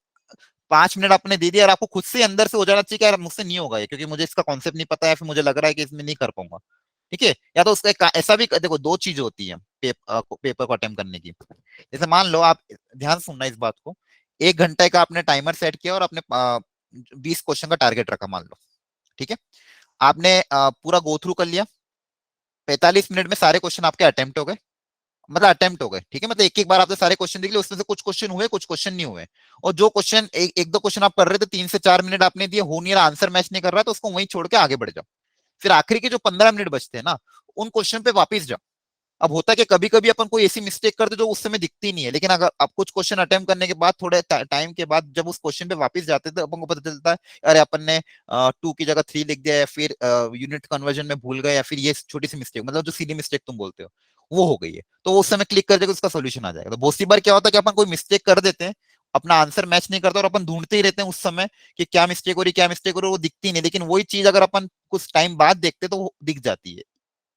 5 मिनट आपने दे दिया और आपको खुद से अंदर से हो जाना चाहिए कि यार मुझसे नहीं होगा ये, क्योंकि मुझे इसका कॉन्सेप्ट नहीं पता है, फिर मुझे लग रहा है कि इसमें नहीं कर पाऊंगा। ठीक है, या तो उसका ऐसा भी देखो, दो चीज होती है पेपर को अटेम्प्ट करने की। जैसे मान लो आप, ध्यान सुनना इस बात को, 1 घंटे का आपने टाइमर सेट किया और आपने 20 क्वेश्चन का टारगेट रखा मान लो। ठीक है, आपने पूरा गो थ्रू कर लिया, 45 मिनट में सारे क्वेश्चन आपके अटेम्प्ट हो गए, मतलब अटेम्प्ट हो गए। ठीक है, मतलब एक एक बार आपने सारे क्वेश्चन देख लिए, उसमें से कुछ क्वेश्चन हुए, कुछ क्वेश्चन नहीं हुए। और जो क्वेश्चन एक दो क्वेश्चन आप कर रहे थे, 3 से 4 मिनट आपने दिए, हो नहीं रहा, आंसर मैच नहीं कर रहा, तो उसको वहीं छोड़ के आगे बढ़ जाओ। फिर आखिरी के जो 15 मिनट बचते हैं ना, उन क्वेश्चन पे वापस जाओ। अब होता है कि कभी कभी अपन कोई ऐसी मिस्टेक करते जो उस समय दिखती नहीं है, लेकिन अगर आप कुछ क्वेश्चन अटेम्प्ट करने के बाद, थोड़े टाइम के बाद जब उस क्वेश्चन पे वापस जाते हैं, तो अपन को पता चलता है अरे अपन ने 2 की जगह 3 लिख दिया, या फिर यूनिट कन्वर्जन में भूल गए, या फिर ये छोटी सी मिस्टेक, मतलब जो सीधी मिस्टेक तुम बोलते हो वो हो गई है, तो उस समय क्लिक कर देगा, उसका सोल्यूशन आ जाएगा। तो बहुत सी बार क्या होता है कि अपन कोई मिस्टेक कर देते हैं, अपना आंसर मैच नहीं करता, और अपन ढूंढते ही रहते हैं उस समय कि क्या मिस्टेक हो रही, क्या मिस्टेक हो रही, वो दिखती नहीं, लेकिन वही चीज अगर अपन कुछ टाइम बाद देखते तो वो दिख जाती है।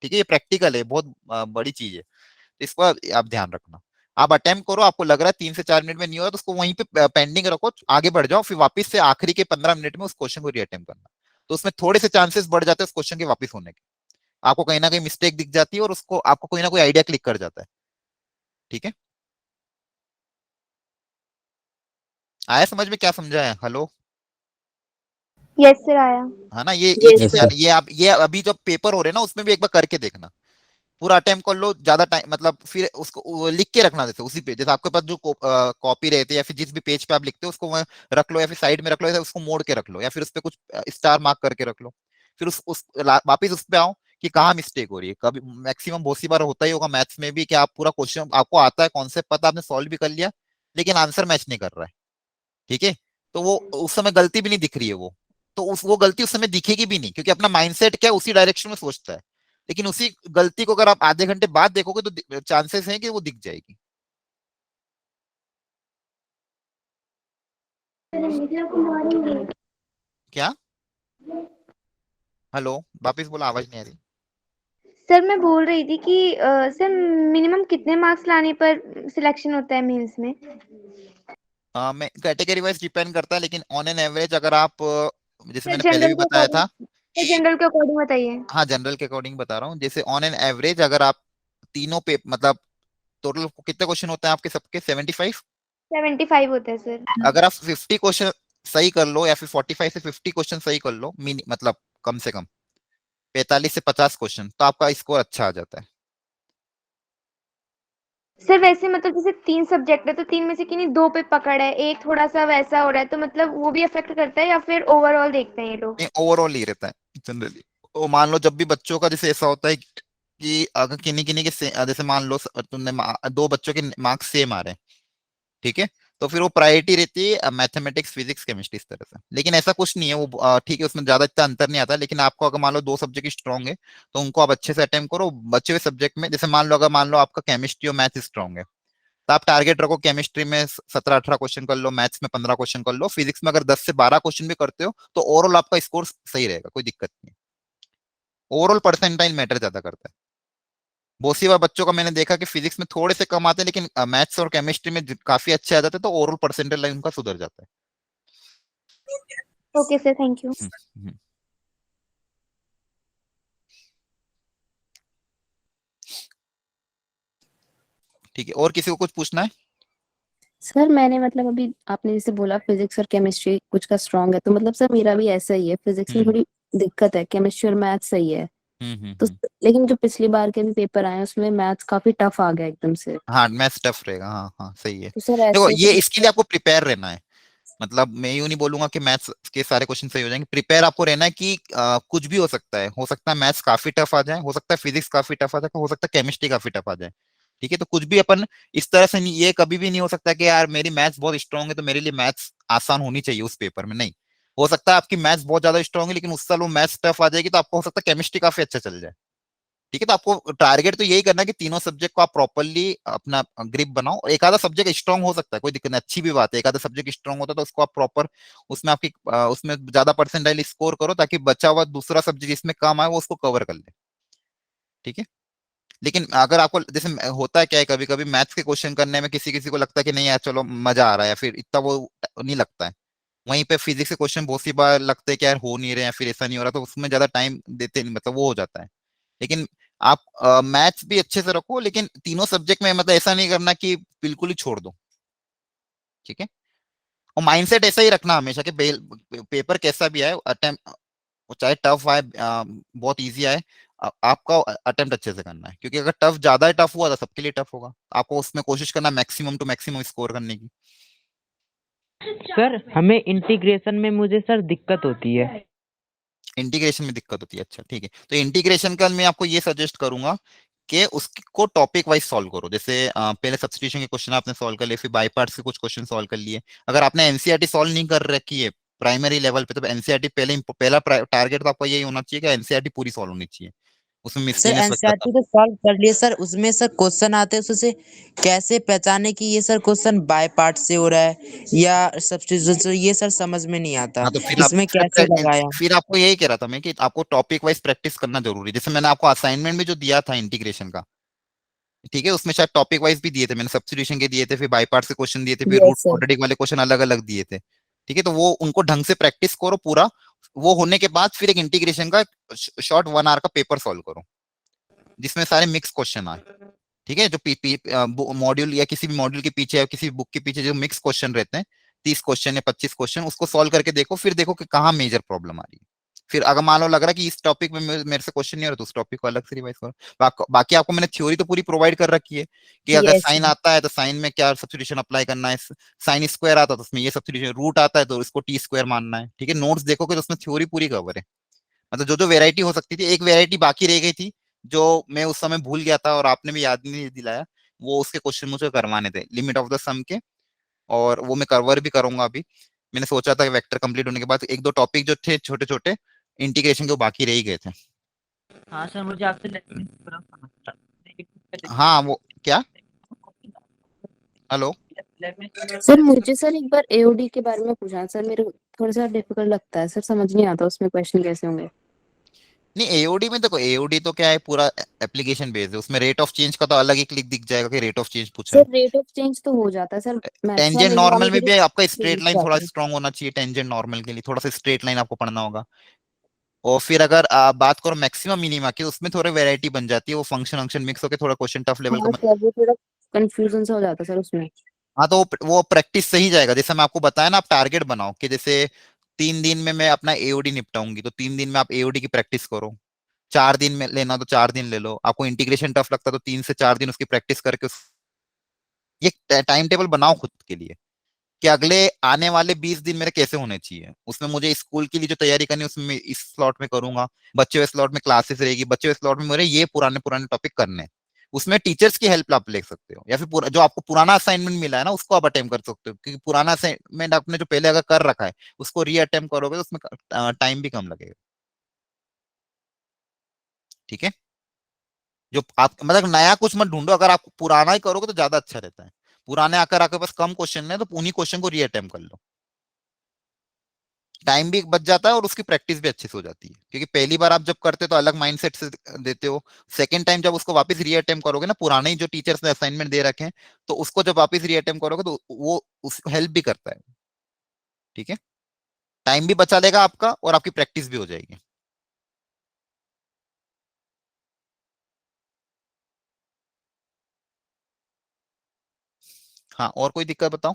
ठीक है, ये प्रैक्टिकल है, बहुत बड़ी चीज है, तो इसको आप ध्यान रखना। आप अटेम्प्ट करो, आपको लग रहा है 3 से 4 मिनट में नहीं होगा, तो उसको वहीं पे पेंडिंग रखो, आगे बढ़ जाओ, फिर वापस से आखिरी के 15 मिनट में उस क्वेश्चन को रीअटेम्प्ट करना। तो उसमें थोड़े से चांसेस बढ़ जाते हैं उस क्वेश्चन के वापस होने के, आपको कहीं ना कहीं मिस्टेक दिख जाती है, और उसको आपको कोई ना कोई आइडिया क्लिक कर जाता है। ठीक है। आया समझ में क्या समझा है? हेलो, यस सर आया। है ना? ये यस चीज सर। ये आप ये अभी जब पेपर हो रहे हैं ना उसमें भी एक बार करके देखना, पूरा अटेम्प्ट कर लो, ज्यादा टाइम मतलब फिर उसको वो लिख के रखना, जैसे उसी पे, जैसे आपके पास जो कॉपी रहती है या फिर जिस भी पेज पे आप लिखते हो उसको वहाँ रख लो, या फिर साइड में रख लो, या उसको मोड़ के रख लो, या फिर उस पे कुछ स्टार मार्क करके रख लो। फिर वापिस उस पे आओ कि कहाँ मिस्टेक हो रही है। कभी मैक्सिमम बहुत सी बार होता ही होगा मैथ्स में भी कि आप पूरा क्वेश्चन आपको आता है, कॉन्सेप्ट पता, आपने सॉल्व भी कर लिया, लेकिन आंसर मैच नहीं कर रहा है। ठीक है, तो वो उस समय गलती भी नहीं दिख रही है वो, तो वो गलती उस समय दिखेगी भी नहीं, क्योंकि अपना माइंडसेट क्या है, उसी डायरेक्शन में सोचता है। लेकिन उसी गलती को अगर आप आधे घंटे बाद देखोगे तो चांसेस हैं कि वो दिख जाएगी। क्या? हेलो, वापिस बोला, आवाज नहीं आ रही। सर मैं बोल रही थी कि सर मिनिमम कितने मार्क्स लाने पर सिलेक्शन होता है मेंस में? मैं कैटेगरी वाइज डिपेंड करता है, लेकिन ऑन एन एवरेज अगर आप जैसे सर मैंने पहले जनरल भी के बताया था। अकॉर्डिंग, सर जनरल के अकॉर्डिंग बताइए। हाँ, जनरल के अकॉर्डिंग बता रहा हूँ, जैसे ऑन एन एवरेज अगर आप तीनों पे मतलब टोटल कितने क्वेश्चन होते हैं आपके सबके? 75। 75 होता है सर। अगर आप 50 क्वेश्चन सही कर लो, या फिर 45 से 50 क्वेश्चन सही कर लो, मतलब कम से कम 45 से 50 क्वेश्चन, तो आपका स्कोर अच्छा आ जाता है। सर वैसे मतलब जैसे 3 सब्जेक्ट है तो 3 में से किन्हीं 2 पे पकड़ है, एक थोड़ा सा वैसा हो रहा है, तो मतलब वो भी अफेक्ट करता है या फिर ओवरऑल देखते हैं ये लोग? नहीं, ओवरऑल ही रहता है जनरली। वो मान लो जब भी बच्चों का जैसे ऐसा होता है कि अगर किन्हीं किन्हीं के जैसे मान लो तुमने दो बच्चों के मार्क्स सेम आ रहे हैं, ठीक है, तो फिर वो प्रायोरिटी रहती है मैथमेटिक्स, फिजिक्स, केमिस्ट्री, इस तरह से। लेकिन ऐसा कुछ नहीं है, वो ठीक है, उसमें ज्यादा इतना अंतर नहीं आता, लेकिन आपको अगर मान लो दो सब्जेक्ट स्ट्रांग है तो उनको आप अच्छे से अटेम्प्ट करो। बचे हुए सब्जेक्ट में जैसे मान लो अगर मान लो आपका केमिस्ट्री और मैथ स्ट्रांग है, तो आप टारगेट रखो केमिस्ट्री में 17-18 क्वेश्चन कर लो, मैथ्स में 15 क्वेश्चन कर लो, फिजिक्स में अगर 10 से 12 क्वेश्चन भी करते हो तो ओवरऑल आपका स्कोर सही रहेगा, कोई दिक्कत नहीं है। ओवरऑल परसेंटाइल मैटर ज्यादा करता है। बहुत सी बार बच्चों का मैंने देखा कि फिजिक्स में थोड़े से कम आते हैं, लेकिन मैथ्स और केमिस्ट्री में काफी अच्छे आ जाते हैं, तो ओवरऑल परसेंटाइल लाइन उनका सुधर जाता है। Okay sir, thank you. Hmm, hmm. ठीक है, और किसी को कुछ पूछना है? सर मैंने मतलब अभी आपने जैसे बोला फिजिक्स और केमिस्ट्री कुछ का स्ट्रांग है, तो मतलब सर मेरा भी ऐसा ही है, फिजिक्स में हम्म, थोड़ी दिक्कत है, केमिस्ट्री और मैथ सही है। हम्म, तो लेकिन जो पिछली बार के भी पेपर आए हैं उसमें मैथ्स काफी टफ आ गया एकदम से। हाँ, मैथ्स टफ रहेगा, हाँ हाँ सही है। तो सर देखो, ऐसे ये कुछ इसके लिए आपको प्रिपेयर रहना है। मतलब मैं यूं नहीं बोलूंगा कि मैथ्स के सारे क्वेश्चन सही हो जाएंगे, प्रिपेयर आपको रहना है कि कुछ भी हो सकता है। हो सकता है मैथ्स काफी टफ आ जाए, हो सकता है फिजिक्स काफी टफ आ जाए, हो सकता है केमिस्ट्री काफी टफ आ जाए। ठीक है, तो कुछ भी अपन इस तरह से नहीं, ये कभी भी नहीं हो सकता कि यार मेरी मैथ्स बहुत स्ट्रांग है तो मेरे लिए मैथ्स आसान होनी चाहिए उस पेपर में, नहीं। हो सकता है आपकी मैथ्स बहुत ज्यादा स्ट्रांग है लेकिन उस साल वो मैथ्स टफ आ जाएगी, तो आपको हो सकता है केमिस्ट्री काफी अच्छा चल जाए। ठीक है, तो आपको टारगेट तो यही करना है कि तीनों सब्जेक्ट को आप प्रॉपरली अपना ग्रिप बनाओ। और एक आधा सब्जेक्ट स्ट्रांग हो सकता है, कोई दिक्कत नहीं, अच्छी भी बात है, एक आधा सब्जेक्ट स्ट्रांग होता है तो उसको आप प्रॉपर उसमें आपकी उसमें ज्यादा परसेंटाइल स्कोर करो, ताकि बचा हुआ दूसरा सब्जेक्ट जिसमें काम आए वो उसको कवर कर ले। ठीक है, लेकिन अगर आपको जैसे होता है क्या है, कभी कभी मैथ्स के क्वेश्चन करने में किसी किसी को लगता है कि नहीं यार चलो मजा आ रहा है, या फिर इतना वो नहीं लगता है। वहीं पे फिजिक्स के क्वेश्चन बहुत सी बार लगते हैं कि यार हो नहीं रहे, या फिर ऐसा नहीं हो रहा, तो उसमें ज्यादा टाइम देते नहीं, मतलब वो हो जाता है। लेकिन आप मैथ्स भी अच्छे से रखो, लेकिन तीनों सब्जेक्ट में मतलब ऐसा नहीं करना कि बिल्कुल ही छोड़ दो। ठीक है, और माइंडसेट ऐसा ही रखना हमेशा कि पेपर कैसा भी आए, अटेम्प्ट चाहे टफ आए बहुत इजी आए, आपका अटेम्प्ट अच्छे से करना है, क्योंकि अगर टफ ज्यादा टफ हुआ तो सबके लिए टफ होगा। आपको उसमें कोशिश करना मैक्सिमम टू मैक्सिमम स्कोर करने की। सर हमें इंटीग्रेशन में मुझे सर दिक्कत होती है। इंटीग्रेशन में दिक्कत होती है, अच्छा ठीक है, तो इंटीग्रेशन का मैं आपको ये सजेस्ट करूंगा कि उसको टॉपिक वाइज सॉल्व करो। जैसे पहले सब्स्टिट्यूशन के क्वेश्चन आपने सॉल्व कर लिए, फिर बाई पार्ट्स के कुछ क्वेश्चन सॉल्व कर लिए। अगर आपने एनसीईआरटी सॉल्व नहीं कर रखी है प्राइमरी लेवल पे, तो एनसीईआरटी पहला टारगेट तो आपका यही होना चाहिए कि एनसीईआरटी पूरी सॉल्व होनी चाहिए, उसमें सर मिसलेनियस बच्चा था। एनसीईआरटी तो सॉल्व कर लिए सर, उसमें सर क्वेश्चन आते हैं उससे कैसे पहचाने कि ये सर क्वेश्चन बाय पार्ट से हो रहा है या सब्स्टिट्यूशन से, ये सर समझ में नहीं आता, हाँ, तो फिर आप इसमें कैसे लगाया। फिर आपको यही कह रहा था मैं कि आपको टॉपिक वाइज प्रैक्टिस करना जरूरी है। जैसे मैंने आपको असाइनमेंट में जो दिया था इंटीग्रेशन का, ठीक है, उसमें शायद टॉपिक वाइज भी दिए थे, मैंने सब्स्टिट्यूशन के दिए थे, फिर बाई पार्ट से क्वेश्चन दिए थे, फिर रूट यस सर। क्वाड्रेटिक वाले क्वेश्चन अलग अलग दिए थे। ठीक है, तो वो उनको ढंग से प्रैक्टिस करो पूरा। वो होने के बाद फिर एक इंटीग्रेशन का शॉर्ट 1 आवर का पेपर सॉल्व करो, जिसमें सारे मिक्स क्वेश्चन आए। ठीक है, जो मॉड्यूल या किसी भी मॉड्यूल के पीछे या किसी बुक के पीछे जो मिक्स क्वेश्चन रहते हैं, 30 क्वेश्चन या 25 क्वेश्चन, उसको सॉल्व करके देखो, फिर देखो कि कहाँ मेजर प्रॉब्लम आ रही है। फिर अगर मान लो लग रहा है कि इस टॉपिक में मेरे से क्वेश्चन नहीं आ रहा, तो उस टॉपिक को अलग से रिवाइज करो। बाकी आपको मैंने थ्योरी तो पूरी प्रोवाइड कर रखी है कि अगर यस साइन आता है तो साइन में क्या सब्स्टिट्यूशन अप्लाई करना है, साइन स्क्वायर आता है तो उसमें ये सब्स्टिट्यूशन, रूट आता है तो इसको टी स्क्वायर मानना है। ठीक है, नोट्स देखोगे तो उसमें थ्योरी पूरी कवर है। मतलब जो जो वेरायटी हो सकती थी, एक वेरायटी बाकी रह गई थी जो मैं उस समय भूल गया था और आपने भी याद नहीं दिलाया, वो उसके क्वेश्चन मुझे करवाने थे लिमिट ऑफ द सम के, और वो मैं कवर भी करूंगा अभी। मैंने सोचा था कि वेक्टर कंप्लीट होने के बाद एक दो टॉपिक जो थे छोटे छोटे इंटीग्रेशन के, वो बाकी रह ही गए थे। हाँ सर, मुझे आपसे लेसन पूरा समझना था। हाँ वो क्या, हेलो, सर मुझे सर एक बार एओडी के बारे में पूछना सर, मेरे को थोड़ा सा डिफिकल्ट लगता है सर, समझ नहीं आता उसमें क्वेश्चन कैसे होंगे। नहीं एओडी में देखो, एओडी तो क्या है, पूरा एप्लीकेशन बेस्ड है, उसमें रेट ऑफ चेंज का तो अलग ही क्लिक दिख जाएगा कि रेट ऑफ चेंज पूछा है। सर रेट ऑफ चेंज तो हो जाता है sir, maximum tangent exam normal के में लिए भी आपका स्ट्रेट change लाइन थोड़ा जाता है। स्ट्रांग होना चाहिए, टेंजेंट नॉर्मल के लिए थोड़ा सा स्ट्रेट लाइन आपको पढ़ना होगा। और फिर अगर बात करो मैक्सिमम मिनिमा की, उसमें थोड़ी वैरायटी बन जाती है, वो फंक्शन वंक्शन मिक्स होकर थोड़ा क्वेश्चन टफ लेवल का हाँ सर, वो थोड़ा कंफ्यूजन सा हो जाता है सर उसमें। हाँ तो वो प्रैक्टिस से ही जाएगा। जैसे मैं आपको बताया ना, आप टारगेट बनाओ कि जैसे 3 दिन में मैं अपना एओडी निपटाऊंगी, तो 3 दिन में आप एओडी की प्रैक्टिस करो। 4 दिन में लेना तो 4 दिन ले लो। आपको इंटीग्रेशन टफ लगता है तो 3 से 4 दिन उसकी प्रैक्टिस करके ये टाइम टेबल बनाओ खुद के लिए कि अगले आने वाले 20 दिन मेरे कैसे होने चाहिए। उसमें मुझे स्कूल के लिए जो तैयारी करनी है उसमें मैं इस स्लॉट में करूंगा, बच्चे हुए स्लॉट में क्लासेस रहेगी, बच्चे हुए स्लॉट में मेरे ये पुराने पुराने टॉपिक करने हैं। उसमें टीचर्स की हेल्प आप ले सकते हो, या फिर जो आपको पुराना असाइनमेंट मिला है ना उसको आप अटेम्प्ट कर सकते हो, क्योंकि पुराना असाइनमेंट आपने जो पहले अगर कर रखा है उसको री अटेम्प्ट करोगे तो उसमें टाइम भी कम लगेगा। ठीक है, जो आप मतलब नया कुछ मत ढूंढो, अगर आप पुराना ही करोगे तो ज्यादा अच्छा रहता है। पुराने आकर आपके पास कम क्वेश्चन है तो उन्हीं क्वेश्चन को री अटेम्प्ट कर लो, टाइम भी बच जाता है और उसकी प्रैक्टिस भी अच्छे से हो जाती है। क्योंकि पहली बार आप जब करते हो तो अलग माइंडसेट से देते हो, सेकंड टाइम जब उसको वापस री अटेम्प्ट करोगे ना, पुराने ही जो टीचर्स ने असाइनमेंट दे रखे हैं, तो उसको जब वापस री अटेम्प्ट करोगे तो वो उस हेल्प भी करता है। ठीक है, टाइम भी बचा लेगा आपका और आपकी प्रैक्टिस भी हो जाएगी। हाँ, और कोई दिक्कत बताओ।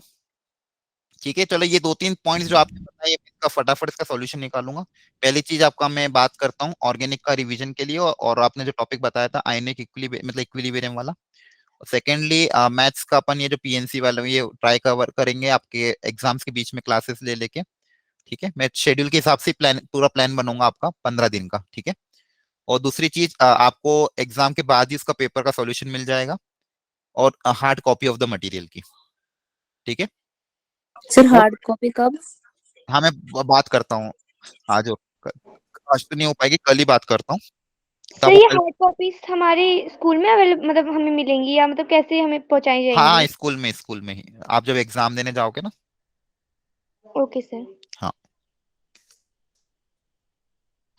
ठीक है, चलो ये 2-3 पॉइंट्स जो आपने बताया, इसका फटाफट इसका सॉल्यूशन निकालूंगा। पहली चीज आपका मैं बात करता हूँ ऑर्गेनिक का रिवीजन के लिए, और आपने जो टॉपिक बताया था आयनिक मतलब इक्विलिब्रियम वाला। सेकेंडली मैथ्स का अपन ये जो पीएनसी वाला ये ट्राई कवर करेंगे आपके एग्जाम्स के बीच में क्लासेस ले लेके। ठीक है, मैं शेड्यूल के हिसाब से पूरा प्लान बनूंगा आपका 15 दिन का। ठीक है, और दूसरी चीज आपको एग्जाम के बाद ही उसका पेपर का सॉल्यूशन मिल जाएगा, और hard copy of the material की। ठीक है, सर और हार्ड कॉपी कब? हाँ मैं बात करता हूँ आज, आज तो नहीं हो पाएगी, कल ही बात करता हूँ। तो सर आपको ये कल, हार्ड कॉपीज हमारे स्कूल में अवेलेबल मतलब हमें मिलेंगी या मतलब कैसे हमें पहुंचाई हाँ जाएंगी? स्कूल में ही आप जब एग्जाम देने जाओगे ना। Okay sir. हाँ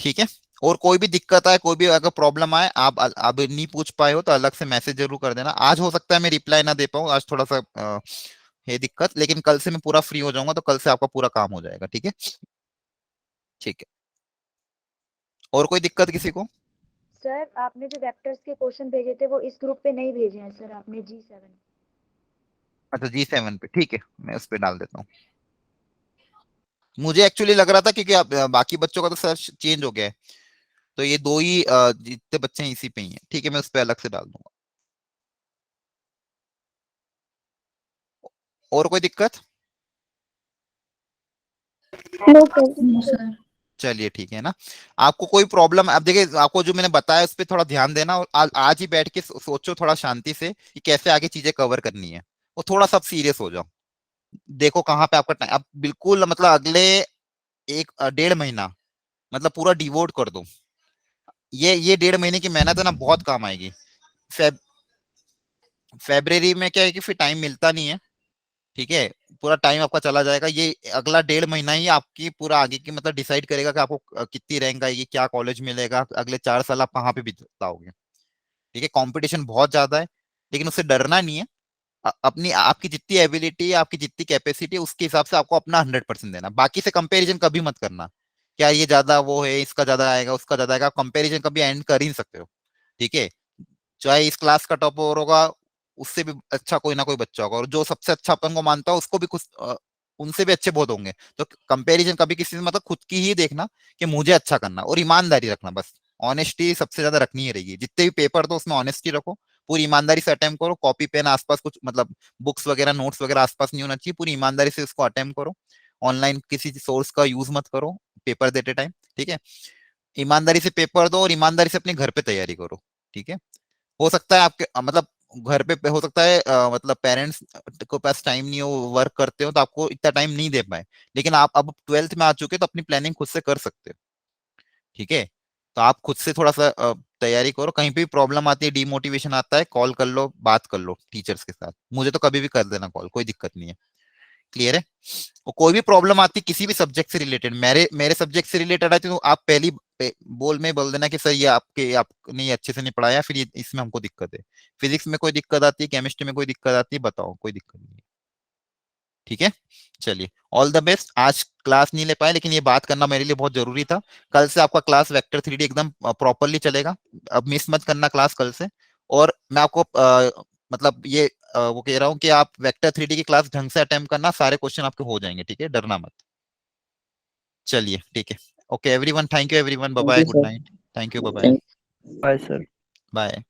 ठीक है, और कोई भी दिक्कत आए, कोई भी अगर प्रॉब्लम आए, आप अब नहीं पूछ पाए हो तो अलग से मैसेज जरूर कर देना। आज हो सकता है मैं रिप्लाई ना दे पाऊँ, आज थोड़ा सा है दिक्कत, लेकिन कल से मैं पूरा फ्री हो जाऊंगा तो कल से आपका पूरा काम हो जाएगा। ठीक है, ठीक है, और कोई दिक्कत किसी को? सर आपने जो वेक्टर्स के क्वेश्चन भेजे थे वो इस ग्रुप पे नहीं भेजे हैं सर, आपने G7। अच्छा G7 पे, ठीक है, मैं उस पे डाल देता हूँ। मुझे एक्चुअली लग रहा था क्योंकि बाकी बच्चों का तो सर चेंज हो गया है, तो ये दो ही जितने बच्चे हैं इसी पे ही हैं। ठीक है, मैं उस पे अलग से डाल दूंगा। और कोई दिक्कत? No sir. No sir. चलिए ठीक है ना। आपको कोई प्रॉब्लम, अब देखिए आपको जो मैंने बताया उस पर थोड़ा ध्यान देना, और आज ही बैठ के सोचो थोड़ा शांति से कि कैसे आगे चीजें कवर करनी है, और थोड़ा सा सीरियस हो जाओ। देखो कहाँ पे आपका टाइम, अब बिल्कुल मतलब अगले 1-1.5 महीना मतलब पूरा डिवोट कर दो। ये 1.5 महीने की मेहनत है ना, बहुत काम आएगी। फेब फेब्रवरी में क्या है कि फिर टाइम मिलता नहीं है। ठीक है, पूरा टाइम आपका चला जाएगा। ये अगला 1.5 महीना ही आपकी पूरा आगे की मतलब डिसाइड करेगा कि आपको कितनी रैंक आएगी, क्या कॉलेज मिलेगा, अगले 4 साल आप कहाँ पे बिताओगे। ठीक है, कंपटीशन बहुत ज्यादा है, लेकिन उससे डरना नहीं है। अपनी आपकी जितनी एबिलिटी, आपकी जितनी कैपेसिटी है उसके हिसाब से आपको अपना 100% देना। बाकी से कंपैरिजन कभी मत करना, क्या ये ज्यादा वो है, इसका ज्यादा आएगा, उसका ज्यादा आएगा, कंपैरिजन कभी एंड कर ही नहीं सकते हो। ठीक है, चाहे इस क्लास का टॉपर होगा, उससे भी अच्छा कोई ना कोई बच्चा होगा, और जो सबसे अच्छा अपन को मानता है उसको भी कुछ उनसे भी अच्छे बहुत होंगे। तो कंपैरिजन कभी किसी से मतलब खुद की ही देखना कि मुझे अच्छा करना, और ईमानदारी रखना, बस ऑनेस्टी सबसे ज्यादा रखनी ही रहेगी। जितने भी पेपर दो उसमें ऑनेस्टी रखो, पूरी ईमानदारी से अटेम्प्ट करो, कॉपी पेन आसपास कुछ मतलब बुक्स वगैरह नोट्स वगैरह आसपास नहीं होना चाहिए, पूरी ईमानदारी से उसको अटेम्प्ट करो। ऑनलाइन किसी सोर्स का यूज मत करो पेपर देते टाइम, ठीक है। ईमानदारी से पेपर दो और ईमानदारी से अपने घर पे तैयारी करो, ठीक है। हो सकता है आपके मतलब घर पे हो सकता है मतलब पेरेंट्स को पास टाइम नहीं हो, वर्क करते हो तो आपको इतना टाइम नहीं दे पाए, लेकिन आप अब 12th में आ चुके तो अपनी प्लानिंग खुद से कर सकते हो, ठीक है। तो आप खुद से थोड़ा सा तैयारी करो, कहीं पे भी प्रॉब्लम आती है, डिमोटिवेशन आता है, कॉल कर लो, बात कर लो टीचर्स के साथ, मुझे तो कभी भी कर देना कॉल, कोई दिक्कत नहीं है, क्लियर है। और कोई भी प्रॉब्लम आती किसी भी सब्जेक्ट से रिलेटेड, मेरे मेरे सब्जेक्ट से रिलेटेड आती तो आप पहली बोल देना कि सर ये आपने ये अच्छे से नहीं पढ़ाया, फिर ये इसमें हमको दिक्कत है। फिजिक्स में कोई दिक्कत आती है, केमिस्ट्री में कोई दिक्कत आती है, बताओ, कोई दिक्कत नहीं है, ठीक है। चलिए, ऑल द बेस्ट। आज क्लास नहीं ले पाए, लेकिन ये बात करना मेरे लिए बहुत जरूरी था। कल से आपका क्लास वेक्टर 3D एकदम प्रॉपरली चलेगा, अब मिस मत करना क्लास कल से। और मैं आपको मतलब ये वो कह रहा हूँ कि आप वेक्टर 3D की क्लास ढंग से अटेम्प्ट करना, सारे क्वेश्चन आपके हो जाएंगे, ठीक है, डरना मत। चलिए ठीक है, okay everyone, thank you everyone, bye bye, good night, thank you, bye bye, bye sir. Bye.